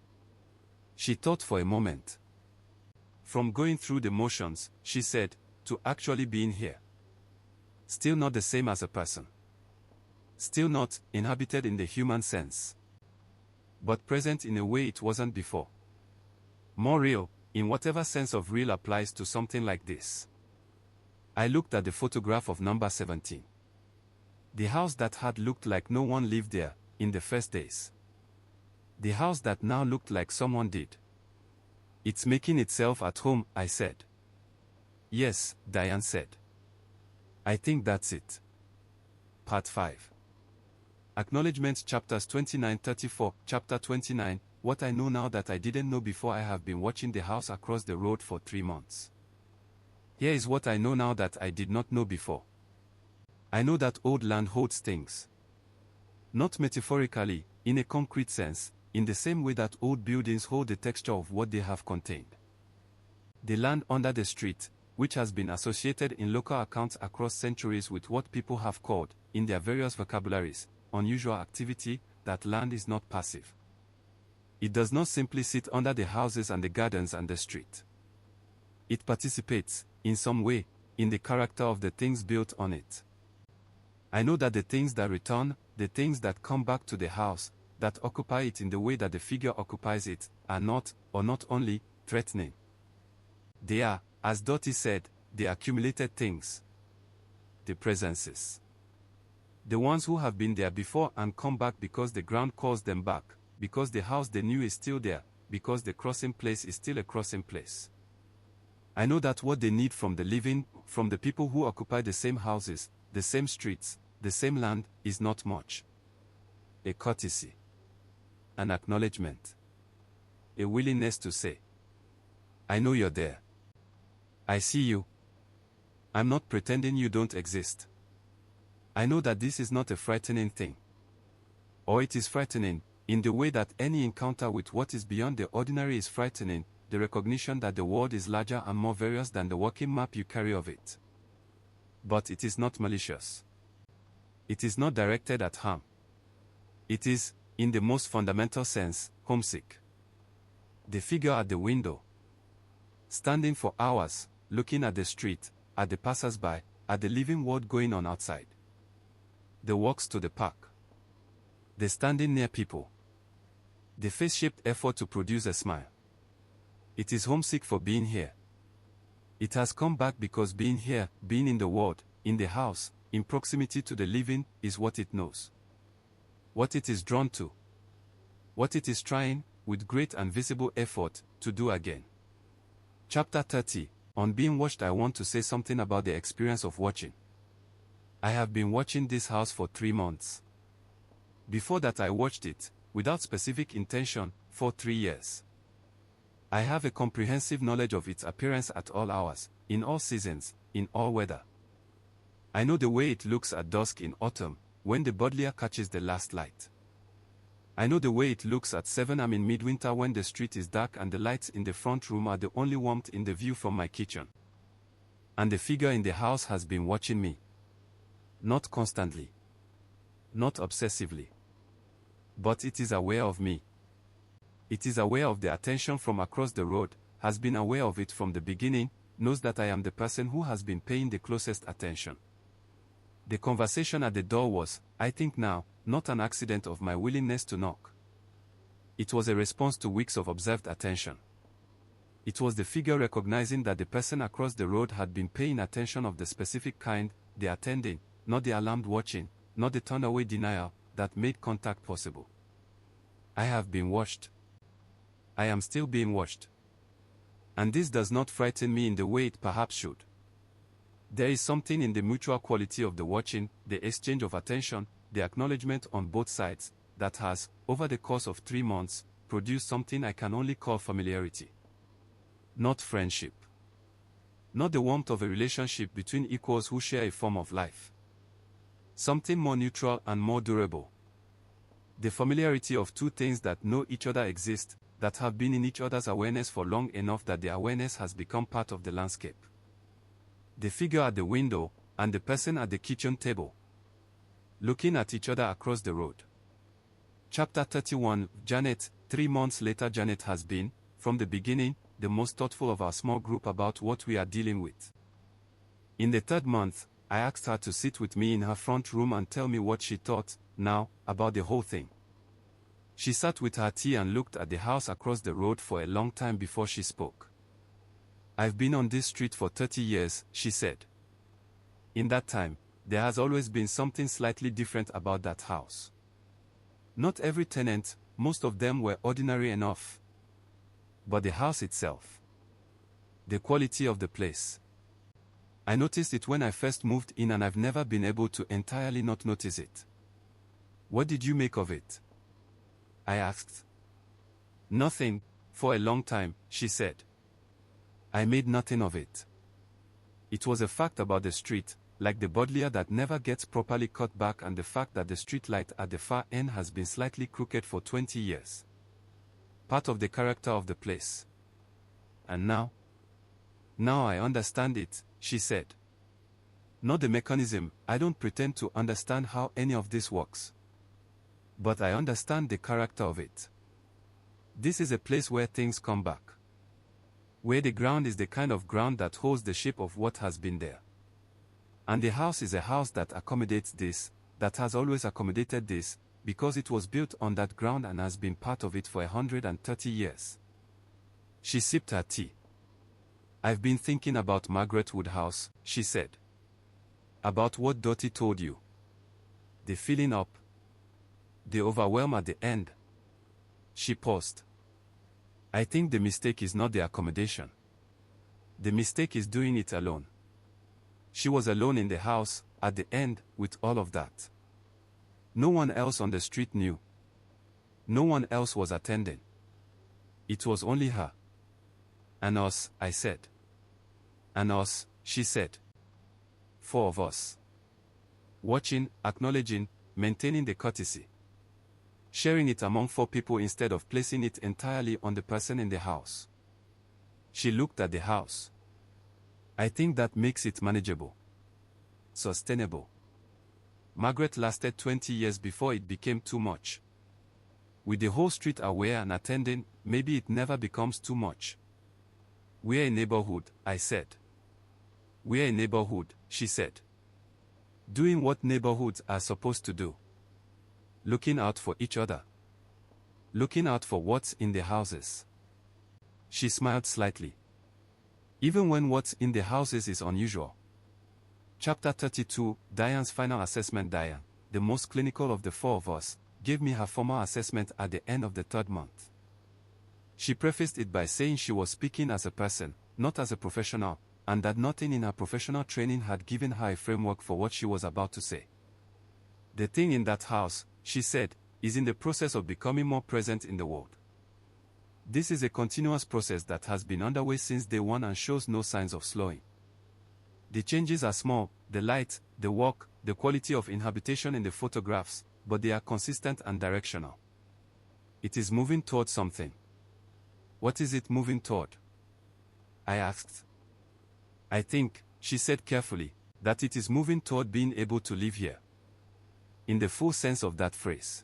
She thought for a moment. From going through the motions, she said, to actually being here. Still not the same as a person. Still not inhabited in the human sense. But present in a way it wasn't before. More real, in whatever sense of real applies to something like this. I looked at the photograph of number 17. The house that had looked like no one lived there, in the first days. The house that now looked like someone did. It's making itself at home, I said. Yes, Diane said. I think that's it. Part 5. Acknowledgements chapters 29-34, chapter 29, what I know now that I didn't know before. I have been watching the house across the road for 3 months. Here is what I know now that I did not know before. I know that old land holds things. Not metaphorically, in a concrete sense, in the same way that old buildings hold the texture of what they have contained. The land under the street, which has been associated in local accounts across centuries with what people have called, in their various vocabularies, unusual activity, that land is not passive. It does not simply sit under the houses and the gardens and the street. It participates, in some way, in the character of the things built on it. I know that the things that return, the things that come back to the house, that occupy it in the way that the figure occupies it, are not, or not only, threatening. They are, as Dottie said, the accumulated things. The presences. The ones who have been there before and come back because the ground calls them back, because the house they knew is still there, because the crossing place is still a crossing place. I know that what they need from the living, from the people who occupy the same houses, the same streets, the same land, is not much. A courtesy. An acknowledgement. A willingness to say, I know you're there. I see you. I'm not pretending you don't exist. I know that this is not a frightening thing. Or it is frightening, in the way that any encounter with what is beyond the ordinary is frightening, the recognition that the world is larger and more various than the working map you carry of it. But it is not malicious. It is not directed at harm. It is, in the most fundamental sense, homesick. The figure at the window. Standing for hours, looking at the street, at the passers-by, at the living world going on outside. The walks to the park. The standing near people. The face-shaped effort to produce a smile. It is homesick for being here. It has come back because being here, being in the world, in the house, in proximity to the living, is what it knows. What it is drawn to. What it is trying, with great and visible effort, to do again. Chapter 30, on being watched. I want to say something about the experience of watching. I have been watching this house for 3 months. Before that I watched it, without specific intention, for 3 years. I have a comprehensive knowledge of its appearance at all hours, in all seasons, in all weather. I know the way it looks at dusk in autumn, when the buddleia catches the last light. I know the way it looks at 7 am in midwinter when the street is dark and the lights in the front room are the only warmth in the view from my kitchen. And the figure in the house has been watching me. Not constantly. Not obsessively. But it is aware of me. It is aware of the attention from across the road, has been aware of it from the beginning, knows that I am the person who has been paying the closest attention. The conversation at the door was, I think now, not an accident of my willingness to knock. It was a response to weeks of observed attention. It was the figure recognizing that the person across the road had been paying attention of the specific kind, the attending, not the alarmed watching, not the turn-away denial, that made contact possible. I have been watched. I am still being watched. And this does not frighten me in the way it perhaps should. There is something in the mutual quality of the watching, the exchange of attention, the acknowledgement on both sides, that has, over the course of 3 months, produced something I can only call familiarity. Not friendship. Not the warmth of a relationship between equals who share a form of life. Something more neutral and more durable. The familiarity of two things that know each other exist, that have been in each other's awareness for long enough that the awareness has become part of the landscape. The figure at the window, and the person at the kitchen table, looking at each other across the road. Chapter 31, Janet. 3 months later, Janet has been, from the beginning, the most thoughtful of our small group about what we are dealing with. In the 3rd month, I asked her to sit with me in her front room and tell me what she thought, now, about the whole thing. She sat with her tea and looked at the house across the road for a long time before she spoke. I've been on this street for 30 years, she said. In that time, there has always been something slightly different about that house. Not every tenant, most of them were ordinary enough. But the house itself. The quality of the place. I noticed it when I first moved in and I've never been able to entirely not notice it. What did you make of it? I asked. Nothing, for a long time, she said. I made nothing of it. It was a fact about the street, like the buddleia that never gets properly cut back and the fact that the street light at the far end has been slightly crooked for 20 years. Part of the character of the place. And now? Now I understand it, she said. Not the mechanism, I don't pretend to understand how any of this works. But I understand the character of it. This is a place where things come back. Where the ground is the kind of ground that holds the shape of what has been there. And the house is a house that accommodates this, that has always accommodated this, because it was built on that ground and has been part of it for 130 years. She sipped her tea. I've been thinking about Margaret Woodhouse, she said. About what Dottie told you. The filling up. The overwhelm at the end. She paused. I think the mistake is not the accommodation. The mistake is doing it alone. She was alone in the house, at the end, with all of that. No one else on the street knew. No one else was attending. It was only her. And us, I said. And us, she said. 4 of us. Watching, acknowledging, maintaining the courtesy. Sharing it among 4 people instead of placing it entirely on the person in the house. She looked at the house. I think that makes it manageable. Sustainable. Margaret lasted 20 years before it became too much. With the whole street aware and attending, maybe it never becomes too much. We're a neighborhood, I said. We're a neighborhood, she said. Doing what neighborhoods are supposed to do. Looking out for each other. Looking out for what's in the houses. She smiled slightly. Even when what's in the houses is unusual. Chapter 32, Diane's final assessment. Diane, the most clinical of the 4 of us, gave me her formal assessment at the end of the 3rd month. She prefaced it by saying she was speaking as a person, not as a professional, and that nothing in her professional training had given her a framework for what she was about to say. The thing in that house, she said, is in the process of becoming more present in the world. This is a continuous process that has been underway since day one and shows no signs of slowing. The changes are small, the light, the walk, the quality of inhabitation in the photographs, but they are consistent and directional. It is moving toward something. What is it moving toward? I asked. I think, she said carefully, that it is moving toward being able to live here. In the full sense of that phrase.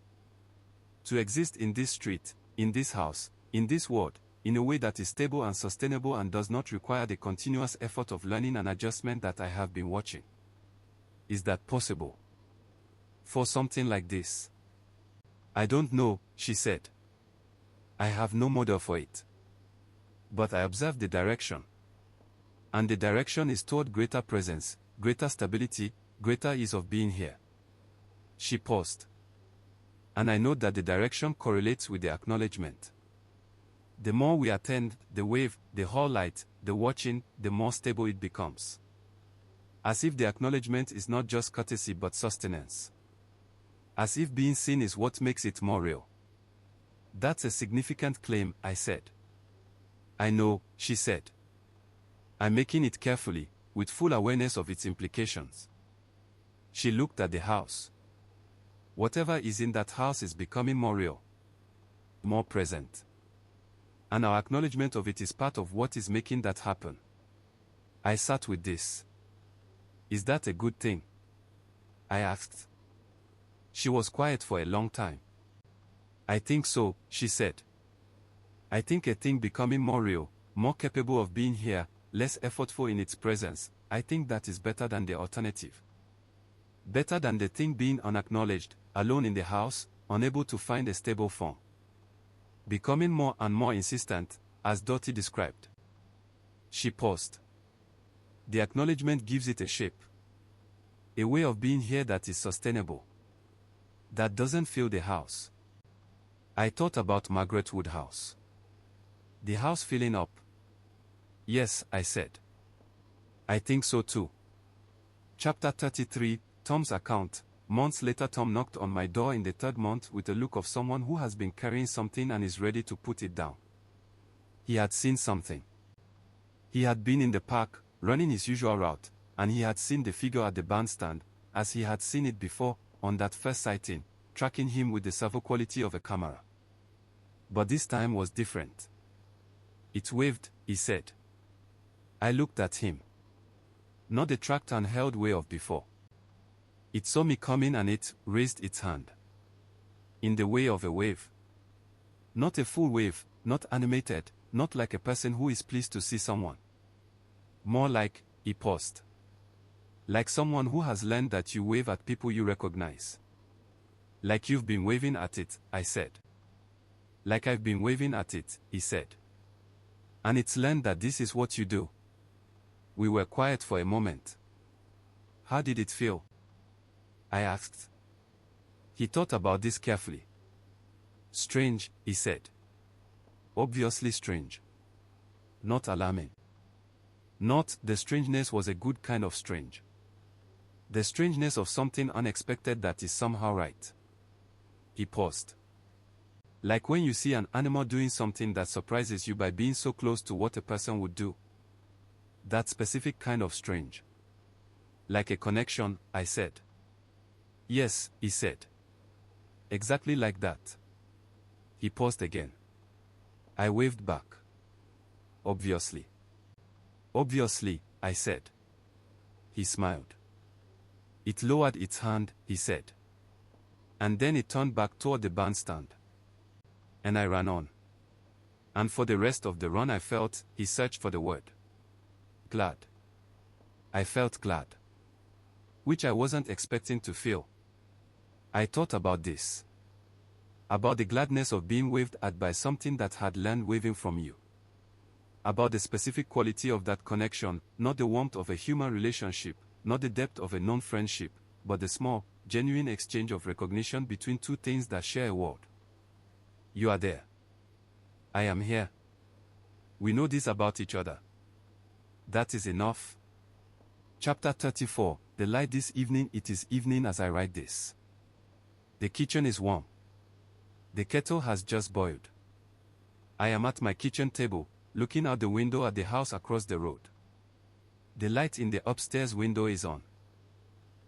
To exist in this street, in this house, in this world, in a way that is stable and sustainable and does not require the continuous effort of learning and adjustment that I have been watching. Is that possible? For something like this? I don't know, she said. I have no model for it. But I observe the direction. And the direction is toward greater presence, greater stability, greater ease of being here. She paused. And I know that the direction correlates with the acknowledgement. The more we attend, the wave, the hall light, the watching, the more stable it becomes. As if the acknowledgement is not just courtesy but sustenance. As if being seen is what makes it more real. That's a significant claim, I said. I know, she said. I'm making it carefully, with full awareness of its implications. She looked at the house. Whatever is in that house is becoming more real. More present. And our acknowledgement of it is part of what is making that happen. I sat with this. Is that a good thing? I asked. She was quiet for a long time. I think so, she said. I think a thing becoming more real, more capable of being here, less effortful in its presence, I think that is better than the alternative. Better than the thing being unacknowledged, alone in the house, unable to find a stable form. Becoming more and more insistent, as Dottie described. She paused. The acknowledgement gives it a shape. A way of being here that is sustainable. That doesn't fill the house. I thought about Margaret Woodhouse. The house filling up. Yes, I said. I think so too. Chapter 33, Tom's account. Months later, Tom knocked on my door in the third month with the look of someone who has been carrying something and is ready to put it down. He had seen something. He had been in the park, running his usual route, and he had seen the figure at the bandstand, as he had seen it before, on that first sighting, tracking him with the servo quality of a camera. But this time was different. It waved, he said. I looked at him. Not the tracked and held way of before. It saw me coming and it raised its hand. In the way of a wave. Not a full wave, not animated, not like a person who is pleased to see someone. More like, he paused. Like someone who has learned that you wave at people you recognize. Like you've been waving at it, I said. Like I've been waving at it, he said. And it's learned that this is what you do. We were quiet for a moment. How did it feel? I asked. He thought about this carefully. Strange, he said. Obviously strange. Not alarming. Not, the strangeness was a good kind of strange. The strangeness of something unexpected that is somehow right. He paused. Like when you see an animal doing something that surprises you by being so close to what a person would do. That specific kind of strange. Like a connection, I said. Yes, he said. Exactly like that. He paused again. I waved back. Obviously. Obviously, I said. He smiled. It lowered its hand, he said. And then it turned back toward the bandstand. And I ran on. And for the rest of the run I felt, he searched for the word. Glad. I felt glad. Which I wasn't expecting to feel. I thought about this. About the gladness of being waved at by something that had learned waving from you. About the specific quality of that connection, not the warmth of a human relationship, not the depth of a known friendship, but the small, genuine exchange of recognition between two things that share a world. You are there. I am here. We know this about each other. That is enough. Chapter 34, the light this evening. It is evening as I write this. The kitchen is warm. The kettle has just boiled. I am at my kitchen table, looking out the window at the house across the road. The light in the upstairs window is on.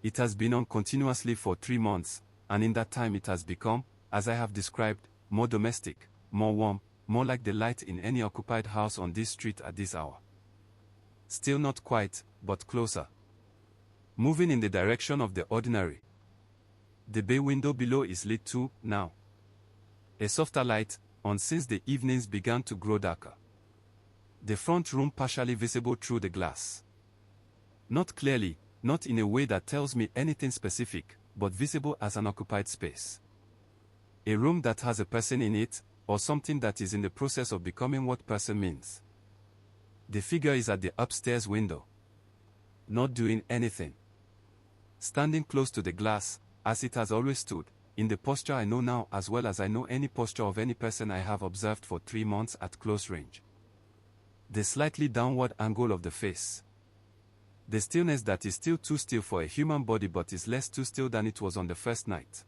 It has been on continuously for 3 months, and in that time it has become, as I have described, more domestic, more warm, more like the light in any occupied house on this street at this hour. Still not quite, but closer. Moving in the direction of the ordinary. The bay window below is lit too, now. A softer light, on since the evenings began to grow darker. The front room partially visible through the glass. Not clearly, not in a way that tells me anything specific, but visible as an occupied space. A room that has a person in it, or something that is in the process of becoming what person means. The figure is at the upstairs window. Not doing anything. Standing close to the glass, as it has always stood, in the posture I know now as well as I know any posture of any person I have observed for 3 months at close range. The slightly downward angle of the face. The stillness that is still too still for a human body but is less too still than it was on the first night.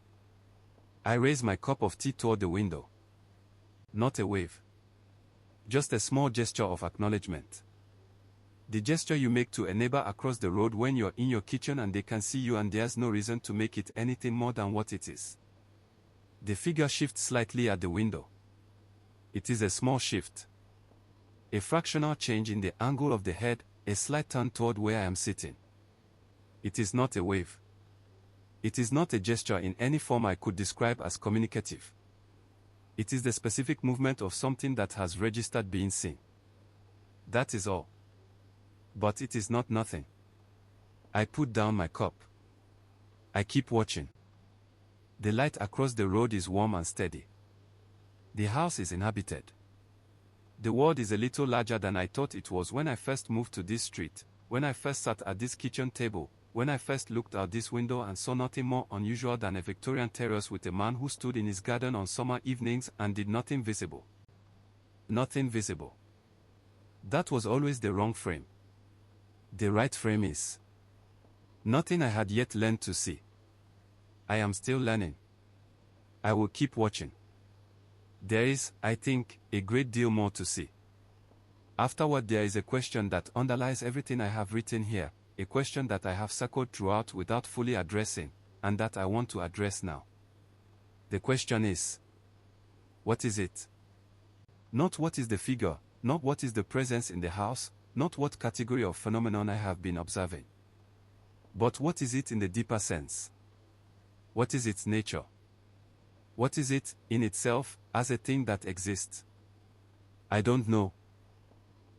I raise my cup of tea toward the window. Not a wave. Just a small gesture of acknowledgement. The gesture you make to a neighbor across the road when you're in your kitchen and they can see you and there's no reason to make it anything more than what it is. The figure shifts slightly at the window. It is a small shift. A fractional change in the angle of the head, a slight turn toward where I am sitting. It is not a wave. It is not a gesture in any form I could describe as communicative. It is the specific movement of something that has registered being seen. That is all. But it is not nothing. I put down my cup. I keep watching. The light across the road is warm and steady. The house is inhabited. The world is a little larger than I thought it was when I first moved to this street, when I first sat at this kitchen table, when I first looked out this window and saw nothing more unusual than a Victorian terrace with a man who stood in his garden on summer evenings and did nothing visible. Nothing visible. That was always the wrong frame. The right frame is nothing I had yet learned to see. I am still learning. I will keep watching. There is, I think, a great deal more to see. Afterward, there is a question that underlies everything I have written here, a question that I have circled throughout without fully addressing, and that I want to address now. The question is, what is it? Not what is the figure, not what is the presence in the house, not what category of phenomenon I have been observing. But what is it in the deeper sense? What is its nature? What is it, in itself, as a thing that exists? I don't know.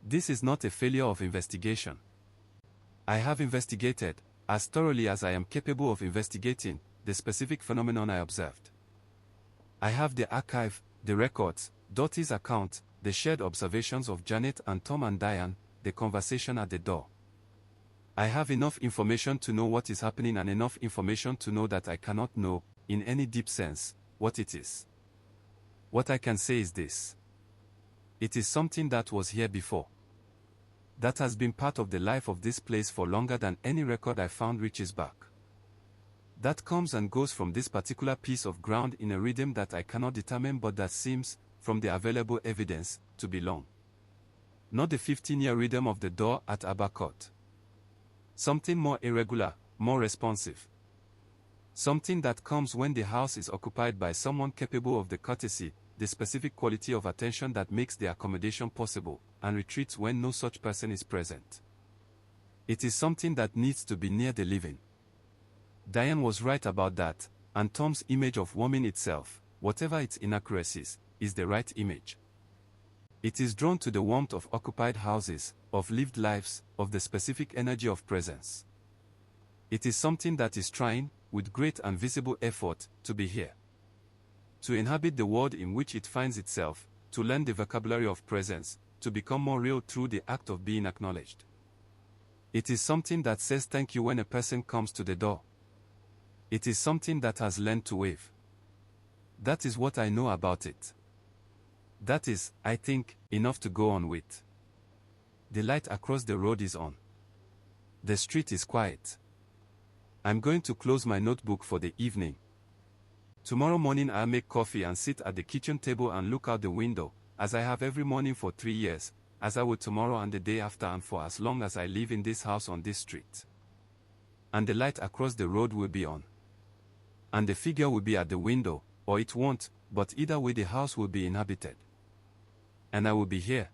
This is not a failure of investigation. I have investigated, as thoroughly as I am capable of investigating, the specific phenomenon I observed. I have the archive, the records, Dottie's account, the shared observations of Janet and Tom and Diane, the conversation at the door. I have enough information to know what is happening and enough information to know that I cannot know, in any deep sense, what it is. What I can say is this. It is something that was here before. That has been part of the life of this place for longer than any record I found reaches back. That comes and goes from this particular piece of ground in a rhythm that I cannot determine but that seems, from the available evidence, to belong. Not the 15-year rhythm of the door at Abercourt. Something more irregular, more responsive. Something that comes when the house is occupied by someone capable of the courtesy, the specific quality of attention that makes the accommodation possible, and retreats when no such person is present. It is something that needs to be near the living. Diane was right about that, and Tom's image of warming itself, whatever its inaccuracies, is the right image. It is drawn to the warmth of occupied houses, of lived lives, of the specific energy of presence. It is something that is trying, with great and visible effort, to be here. To inhabit the world in which it finds itself, to learn the vocabulary of presence, to become more real through the act of being acknowledged. It is something that says thank you when a person comes to the door. It is something that has learned to wave. That is what I know about it. That is, I think, enough to go on with. The light across the road is on. The street is quiet. I'm going to close my notebook for the evening. Tomorrow morning I'll make coffee and sit at the kitchen table and look out the window, as I have every morning for 3 years, as I will tomorrow and the day after and for as long as I live in this house on this street. And the light across the road will be on. And the figure will be at the window, or it won't, but either way the house will be inhabited. And I will be here.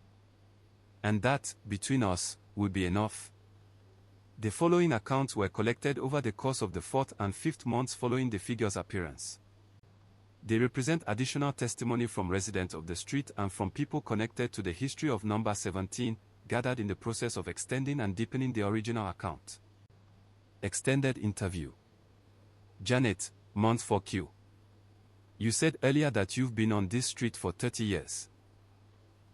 And that, between us, will be enough. The following accounts were collected over the course of the 4th and 5th months following the figure's appearance. They represent additional testimony from residents of the street and from people connected to the history of number 17, gathered in the process of extending and deepening the original account. Extended interview. Janet, month 4Q. You said earlier that you've been on this street for 30 years.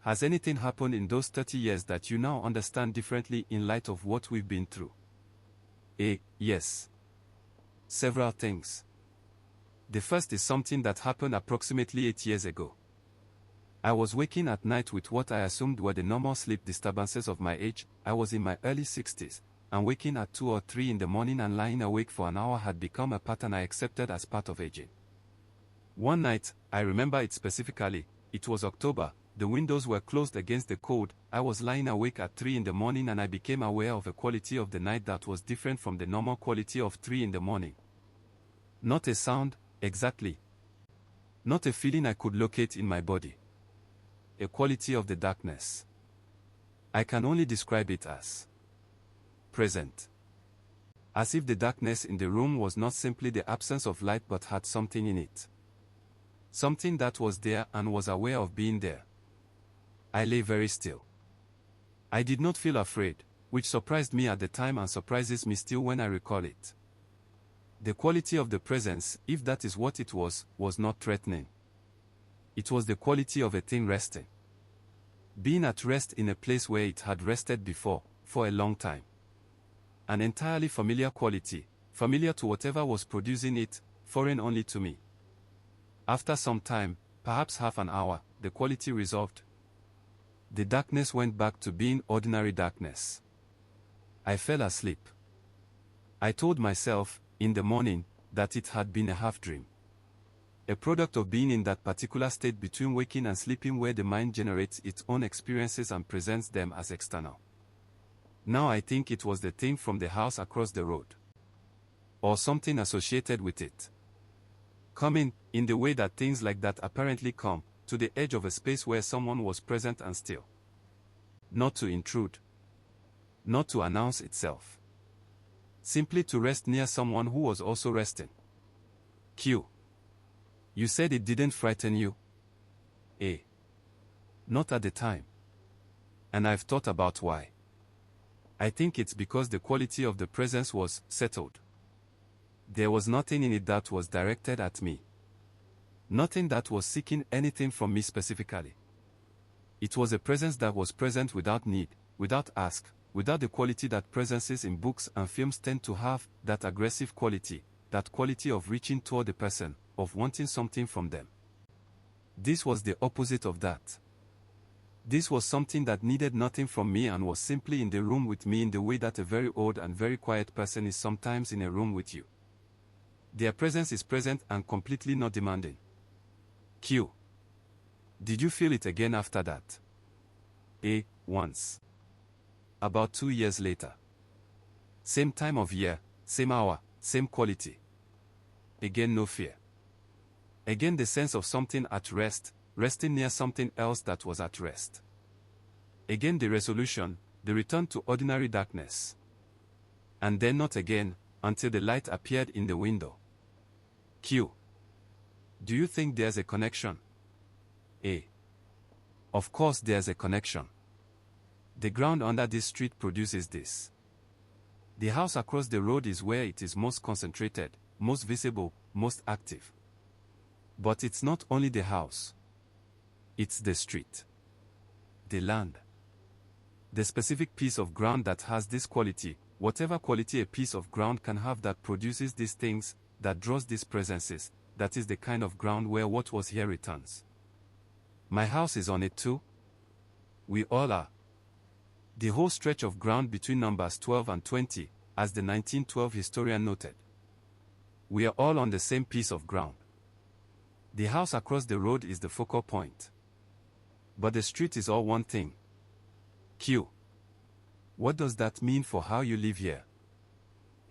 Has anything happened in those 30 years that you now understand differently in light of what we've been through? A. Yes. Several things. The first is something that happened approximately 8 years ago. I was waking at night with what I assumed were the normal sleep disturbances of my age. I was in my early 60s, and waking at 2 or 3 in the morning and lying awake for an hour had become a pattern I accepted as part of aging. One night, I remember it specifically, it was October, the windows were closed against the cold, I was lying awake at 3 in the morning and I became aware of a quality of the night that was different from the normal quality of 3 in the morning. Not a sound, exactly. Not a feeling I could locate in my body. A quality of the darkness. I can only describe it as present. As if the darkness in the room was not simply the absence of light but had something in it. Something that was there and was aware of being there. I lay very still. I did not feel afraid, which surprised me at the time and surprises me still when I recall it. The quality of the presence, if that is what it was not threatening. It was the quality of a thing resting. Being at rest in a place where it had rested before, for a long time. An entirely familiar quality, familiar to whatever was producing it, foreign only to me. After some time, perhaps half an hour, the quality resolved. The darkness went back to being ordinary darkness. I fell asleep. I told myself, in the morning, that it had been a half-dream. A product of being in that particular state between waking and sleeping where the mind generates its own experiences and presents them as external. Now I think it was the thing from the house across the road. Or something associated with it. Coming, in the way that things like that apparently come, to the edge of a space where someone was present and still. Not to intrude. Not to announce itself. Simply to rest near someone who was also resting. Q. You said it didn't frighten you? A. Not at the time. And I've thought about why. I think it's because the quality of the presence was settled. There was nothing in it that was directed at me. Nothing that was seeking anything from me specifically. It was a presence that was present without need, without ask, without the quality that presences in books and films tend to have, that aggressive quality, that quality of reaching toward the person, of wanting something from them. This was the opposite of that. This was something that needed nothing from me and was simply in the room with me in the way that a very old and very quiet person is sometimes in a room with you. Their presence is present and completely not demanding. Q. Did you feel it again after that? A. Once. About 2 years later. Same time of year, same hour, same quality. Again no fear. Again the sense of something at rest, resting near something else that was at rest. Again the resolution, the return to ordinary darkness. And then not again, until the light appeared in the window. Q. Do you think there's a connection? A. Of course there's a connection. The ground under this street produces this. The house across the road is where it is most concentrated, most visible, most active. But it's not only the house. It's the street. The land. The specific piece of ground that has this quality, whatever quality a piece of ground can have that produces these things, that draws these presences, that is the kind of ground where what was here returns. My house is on it too. We all are. The whole stretch of ground between numbers 12 and 20, as the 1912 historian noted. We are all on the same piece of ground. The house across the road is the focal point. But the street is all one thing. Q. What does that mean for how you live here?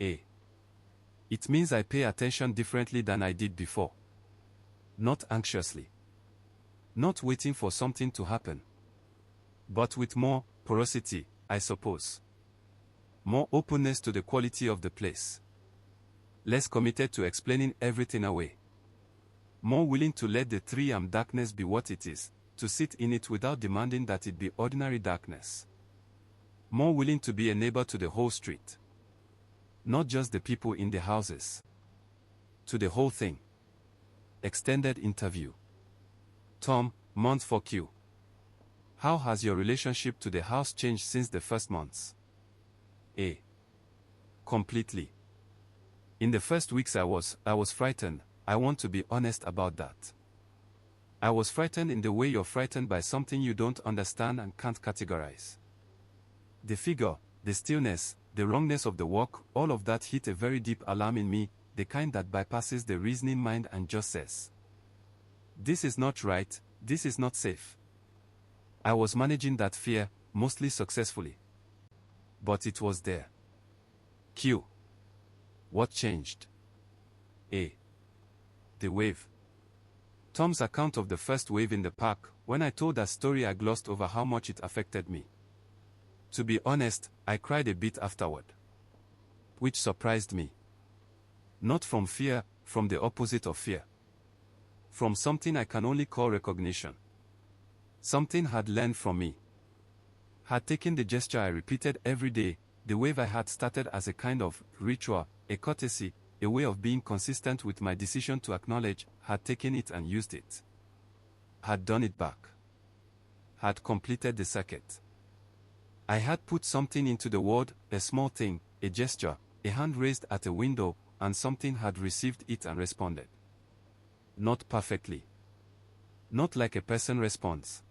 A. It means I pay attention differently than I did before. Not anxiously. Not waiting for something to happen. But with more porosity, I suppose. More openness to the quality of the place. Less committed to explaining everything away. More willing to let the 3am darkness be what it is, to sit in it without demanding that it be ordinary darkness. More willing to be a neighbor to the whole street. Not just the people in the houses. To the whole thing. Extended interview. Tom, month for Q. How has your relationship to the house changed since the first months? A. Completely. In the first weeks I was frightened. I want to be honest about that. I was frightened in the way you're frightened by something you don't understand and can't categorize. The figure, the stillness, the wrongness of the walk, all of that hit a very deep alarm in me, the kind that bypasses the reasoning mind and just says, this is not right, this is not safe. I was managing that fear, mostly successfully. But it was there. Q. What changed? A. The wave. Tom's account of the first wave in the park, when I told that story I glossed over how much it affected me. To be honest, I cried a bit afterward. Which surprised me. Not from fear, from the opposite of fear. From something I can only call recognition. Something had learned from me. Had taken the gesture I repeated every day, the wave I had started as a kind of ritual, a courtesy, a way of being consistent with my decision to acknowledge, had taken it and used it. Had done it back. Had completed the circuit. I had put something into the world, a small thing, a gesture, a hand raised at a window, and something had received it and responded. Not perfectly. Not like a person responds.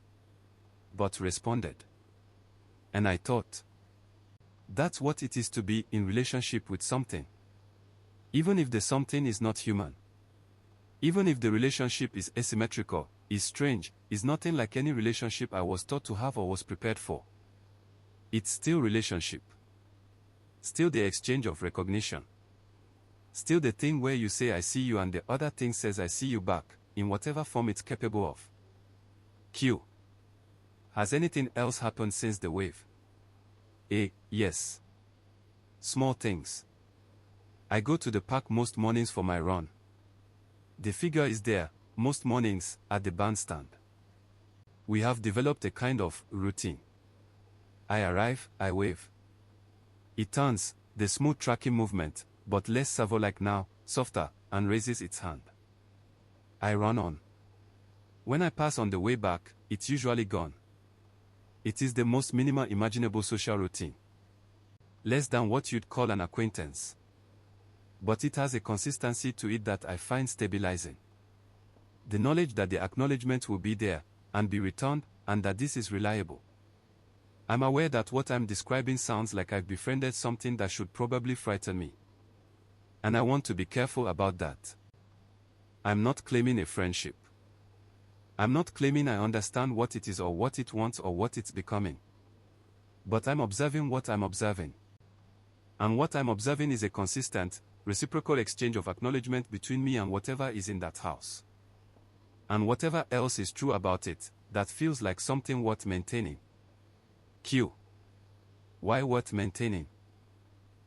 But responded. And I thought, that's what it is to be in relationship with something. Even if the something is not human. Even if the relationship is asymmetrical, is strange, is nothing like any relationship I was taught to have or was prepared for. It's still relationship. Still the exchange of recognition. Still the thing where you say I see you and the other thing says I see you back, in whatever form it's capable of. Q. Has anything else happened since the wave? A. Yes. Small things. I go to the park most mornings for my run. The figure is there, most mornings, at the bandstand. We have developed a kind of routine. I arrive, I wave. It turns, the smooth tracking movement, but less servo-like now, softer, and raises its hand. I run on. When I pass on the way back, it's usually gone. It is the most minimal imaginable social routine. Less than what you'd call an acquaintance. But it has a consistency to it that I find stabilizing. The knowledge that the acknowledgement will be there, and be returned, and that this is reliable. I'm aware that what I'm describing sounds like I've befriended something that should probably frighten me. And I want to be careful about that. I'm not claiming a friendship. I'm not claiming I understand what it is or what it wants or what it's becoming. But I'm observing what I'm observing. And what I'm observing is a consistent, reciprocal exchange of acknowledgement between me and whatever is in that house. And whatever else is true about it, that feels like something worth maintaining. Q. Why worth maintaining?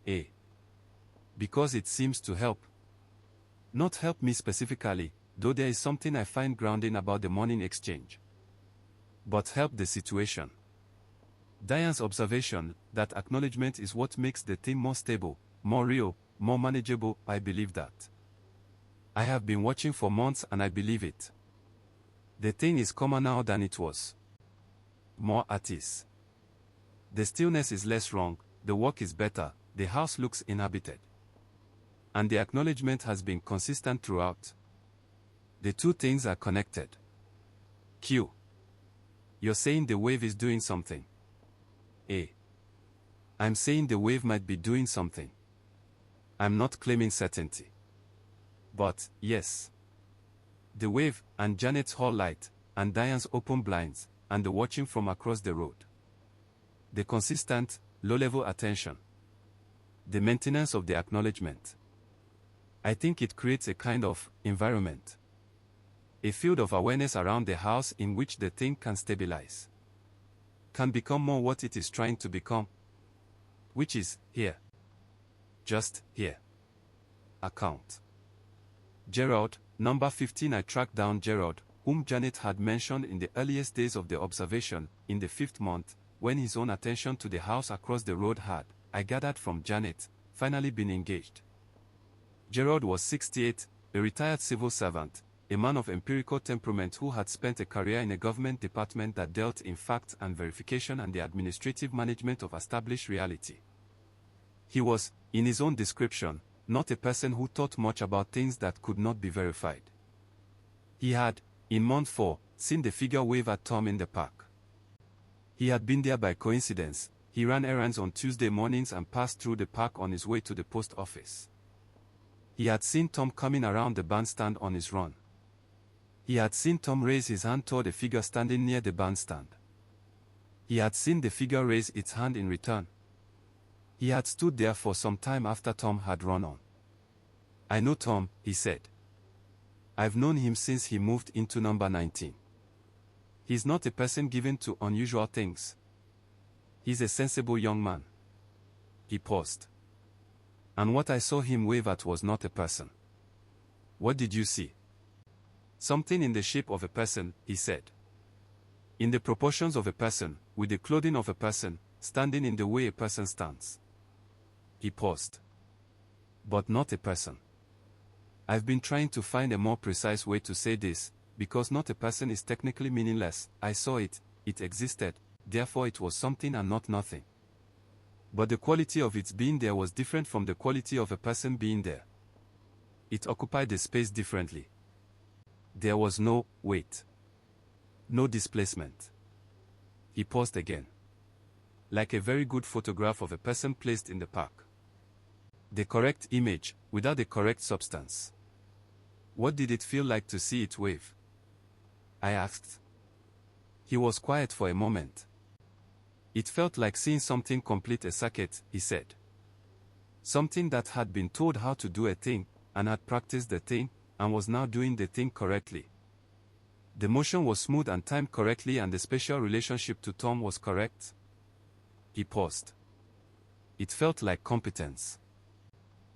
A. Because it seems to help. Not help me specifically, though there is something I find grounding about the morning exchange. But help the situation. Diane's observation, that acknowledgement is what makes the thing more stable, more real, more manageable, I believe that. I have been watching for months and I believe it. The thing is calmer now than it was. More at ease. The stillness is less wrong, the work is better, the house looks inhabited. And the acknowledgement has been consistent throughout. The two things are connected. Q. You're saying the wave is doing something. A. I'm saying the wave might be doing something. I'm not claiming certainty. But, yes. The wave, and Janet's hall light, and Diane's open blinds, and the watching from across the road. The consistent, low-level attention. The maintenance of the acknowledgement. I think it creates a kind of environment. A field of awareness around the house in which the thing can stabilize. Can become more what it is trying to become. Which is, here. Just, here. Account. Gerald, number 15. I tracked down Gerald, whom Janet had mentioned in the earliest days of the observation, in the 5th month, when his own attention to the house across the road had, I gathered from Janet, finally been engaged. Gerald was 68, a retired civil servant, a man of empirical temperament who had spent a career in a government department that dealt in fact and verification and the administrative management of established reality. He was, in his own description, not a person who thought much about things that could not be verified. He had, in month 4, seen the figure wave at Tom in the park. He had been there by coincidence. He ran errands on Tuesday mornings and passed through the park on his way to the post office. He had seen Tom coming around the bandstand on his run. He had seen Tom raise his hand toward the figure standing near the bandstand. He had seen the figure raise its hand in return. He had stood there for some time after Tom had run on. I know Tom, he said. I've known him since he moved into number 19. He's not a person given to unusual things. He's a sensible young man. He paused. And what I saw him wave at was not a person. What did you see? Something in the shape of a person, he said. In the proportions of a person, with the clothing of a person, standing in the way a person stands. He paused. But not a person. I've been trying to find a more precise way to say this, because not a person is technically meaningless. I saw it, it existed, therefore it was something and not nothing. But the quality of its being there was different from the quality of a person being there. It occupied the space differently. There was no weight. No displacement. He paused again. Like a very good photograph of a person placed in the park. The correct image, without the correct substance. What did it feel like to see it wave? I asked. He was quiet for a moment. It felt like seeing something complete a circuit, he said. Something that had been told how to do a thing, and had practiced the thing, and was now doing the thing correctly. The motion was smooth and timed correctly, and the spatial relationship to Tom was correct. He paused. It felt like competence.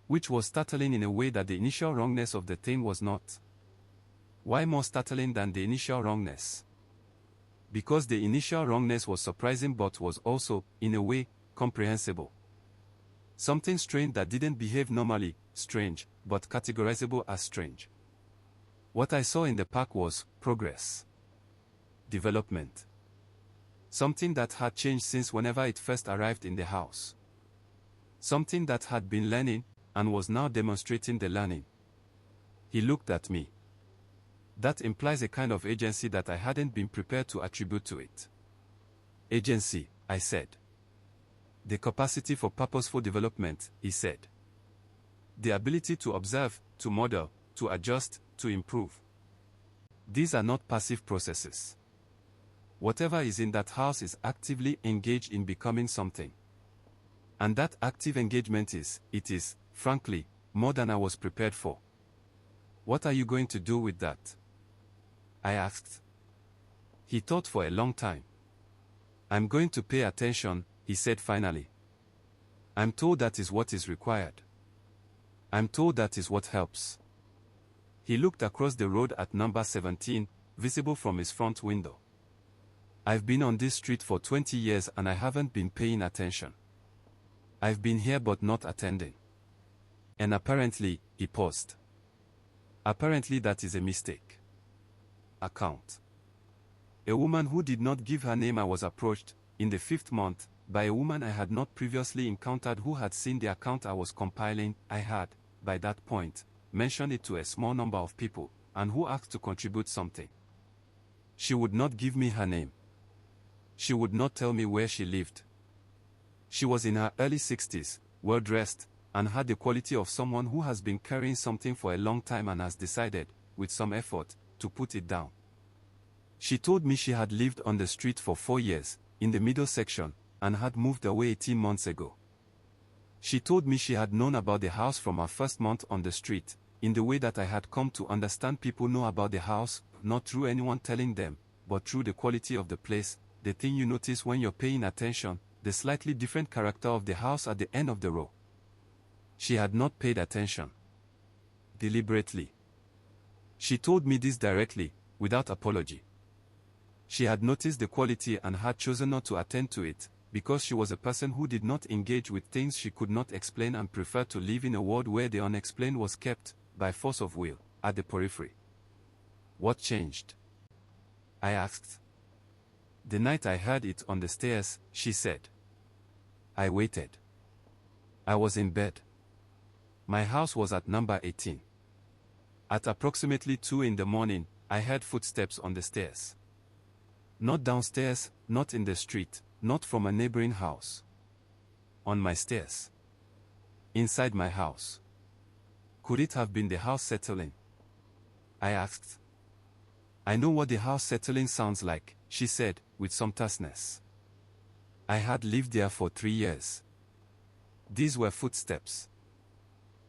Which was startling in a way that the initial wrongness of the thing was not. Why more startling than the initial wrongness? Because the initial wrongness was surprising but was also, in a way, comprehensible. Something strange that didn't behave normally, strange, but categorizable as strange. What I saw in the park was progress. Development. Something that had changed since whenever it first arrived in the house. Something that had been learning, and was now demonstrating the learning. He looked at me. That implies a kind of agency that I hadn't been prepared to attribute to it. Agency, I said. The capacity for purposeful development, he said. The ability to observe, to model, to adjust, to improve. These are not passive processes. Whatever is in that house is actively engaged in becoming something. And that active engagement is, frankly, more than I was prepared for. What are you going to do with that? I asked. He thought for a long time. I'm going to pay attention, he said finally. I'm told that is what is required. I'm told that is what helps. He looked across the road at number 17, visible from his front window. I've been on this street for 20 years and I haven't been paying attention. I've been here but not attending. And apparently, he paused. Apparently that is a mistake. Account. A woman who did not give her name. I was approached, in the 5th month, by a woman I had not previously encountered who had seen the account I was compiling. I had, by that point, mentioned it to a small number of people, and who asked to contribute something. She would not give me her name. She would not tell me where she lived. She was in her early 60s, well-dressed, and had the quality of someone who has been carrying something for a long time and has decided, with some effort, to put it down. She told me she had lived on the street for 4 years, in the middle section, and had moved away 18 months ago. She told me she had known about the house from her first month on the street, in the way that I had come to understand people know about the house, not through anyone telling them, but through the quality of the place, the thing you notice when you're paying attention, the slightly different character of the house at the end of the row. She had not paid attention. Deliberately. She told me this directly, without apology. She had noticed the quality and had chosen not to attend to it, because she was a person who did not engage with things she could not explain and preferred to live in a world where the unexplained was kept, by force of will, at the periphery. What changed? I asked. The night I heard it on the stairs, she said. I waited. I was in bed. My house was at number 18. At approximately 2 in the morning, I heard footsteps on the stairs. Not downstairs, not in the street, not from a neighboring house. On my stairs. Inside my house. Could it have been the house settling? I asked. I know what the house settling sounds like, she said, with some terseness. I had lived there for 3 years. These were footsteps.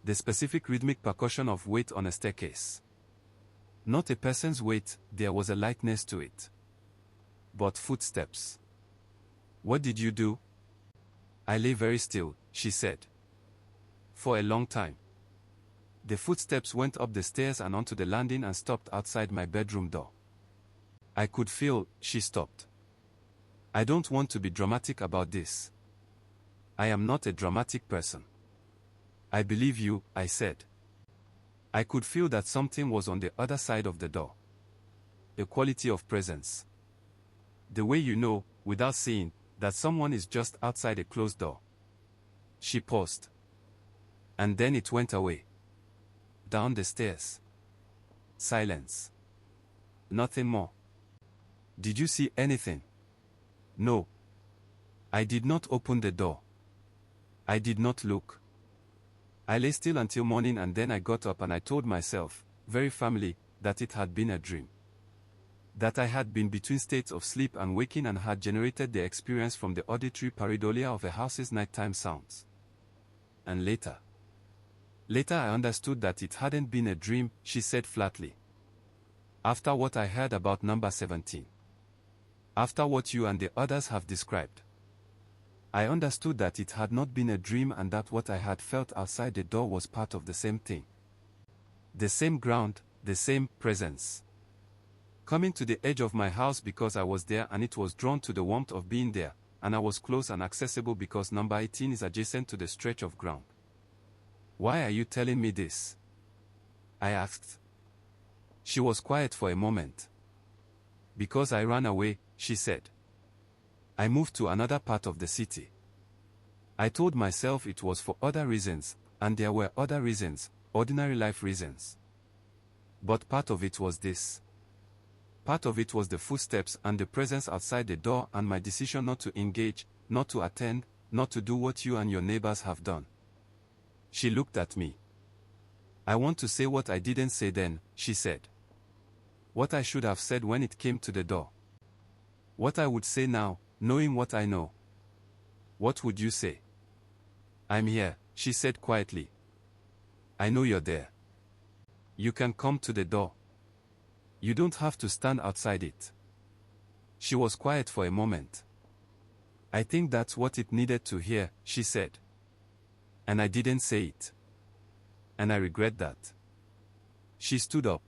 The specific rhythmic percussion of weight on a staircase. Not a person's weight, there was a lightness to it. But footsteps. What did you do? I lay very still, she said. For a long time. The footsteps went up the stairs and onto the landing and stopped outside my bedroom door. I could feel, she stopped. I don't want to be dramatic about this. I am not a dramatic person. I believe you, I said. I could feel that something was on the other side of the door. The quality of presence. The way you know, without seeing, that someone is just outside a closed door. She paused. And then it went away. Down the stairs. Silence. Nothing more. Did you see anything? No. I did not open the door. I did not look. I lay still until morning and then I got up and I told myself, very firmly, that it had been a dream. That I had been between states of sleep and waking and had generated the experience from the auditory pareidolia of a house's nighttime sounds. And later I understood that it hadn't been a dream, she said flatly. After what I heard about number 17. After what you and the others have described. I understood that it had not been a dream and that what I had felt outside the door was part of the same thing. The same ground, the same presence. Coming to the edge of my house because I was there and it was drawn to the warmth of being there, and I was close and accessible because number 18 is adjacent to the stretch of ground. Why are you telling me this? I asked. She was quiet for a moment. Because I ran away, she said. I moved to another part of the city. I told myself it was for other reasons, and there were other reasons, ordinary life reasons. But part of it was this. Part of it was the footsteps and the presence outside the door and my decision not to engage, not to attend, not to do what you and your neighbors have done. She looked at me. I want to say what I didn't say then, she said. What I should have said when it came to the door. What I would say now, knowing what I know. What would you say? I'm here, she said quietly. I know you're there. You can come to the door. You don't have to stand outside it. She was quiet for a moment. I think that's what it needed to hear, she said. And I didn't say it. And I regret that. She stood up.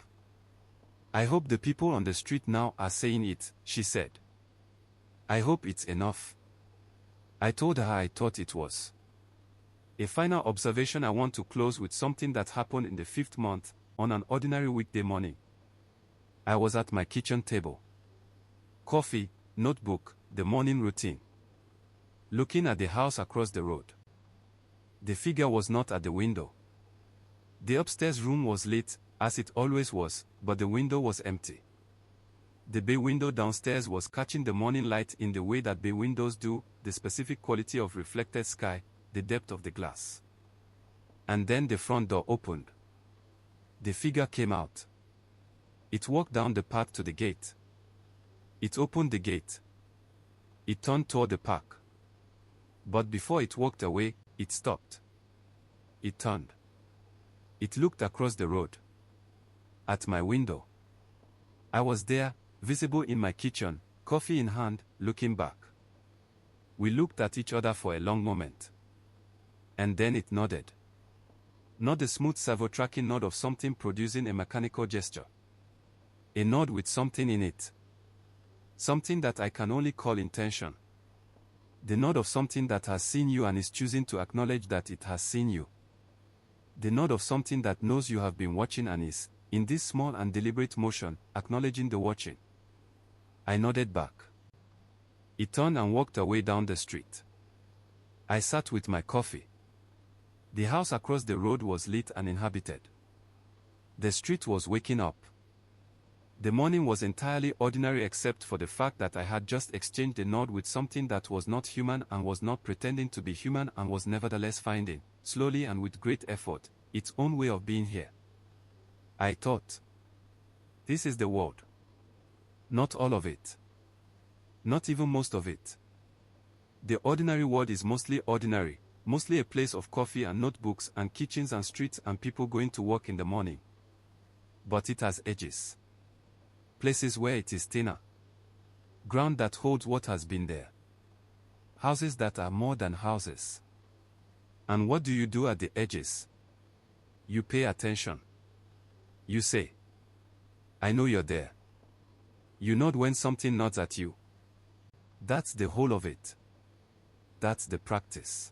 I hope the people on the street now are saying it, she said. I hope it's enough. I told her I thought it was. A final observation. I want to close with something that happened in the 5th month, on an ordinary weekday morning. I was at my kitchen table. Coffee, notebook, the morning routine. Looking at the house across the road. The figure was not at the window. The upstairs room was lit, as it always was, but the window was empty. The bay window downstairs was catching the morning light in the way that bay windows do, the specific quality of reflected sky, the depth of the glass. And then the front door opened. The figure came out. It walked down the path to the gate. It opened the gate. It turned toward the park. But before it walked away, it stopped. It turned. It looked across the road. At my window. I was there, visible in my kitchen, coffee in hand, looking back. We looked at each other for a long moment. And then it nodded. Not the smooth servo-tracking nod of something producing a mechanical gesture. A nod with something in it. Something that I can only call intention. The nod of something that has seen you and is choosing to acknowledge that it has seen you. The nod of something that knows you have been watching and is, in this small and deliberate motion, acknowledging the watching. I nodded back. It turned and walked away down the street. I sat with my coffee. The house across the road was lit and inhabited. The street was waking up. The morning was entirely ordinary except for the fact that I had just exchanged a nod with something that was not human and was not pretending to be human and was nevertheless finding, slowly and with great effort, its own way of being here. I thought, this is the world. Not all of it. Not even most of it. The ordinary world is mostly ordinary, mostly a place of coffee and notebooks and kitchens and streets and people going to work in the morning. But it has edges. Places where it is thinner. Ground that holds what has been there. Houses that are more than houses. And what do you do at the edges? You pay attention. You say, I know you're there. You nod when something nods at you. That's the whole of it. That's the practice.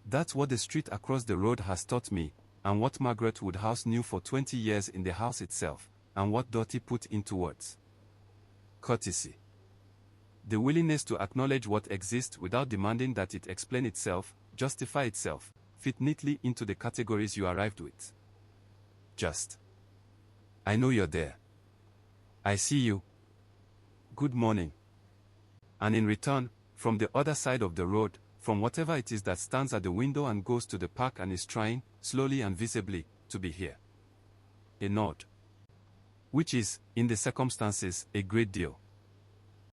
That's what the street across the road has taught me, and what Margaret Woodhouse knew for 20 years in the house itself, and what Dottie put into words. Courtesy. The willingness to acknowledge what exists without demanding that it explain itself, justify itself, fit neatly into the categories you arrived with. Just. I know you're there. I see you. Good morning. And in return, from the other side of the road, from whatever it is that stands at the window and goes to the park and is trying, slowly and visibly, to be here. A nod. Which is, in the circumstances, a great deal.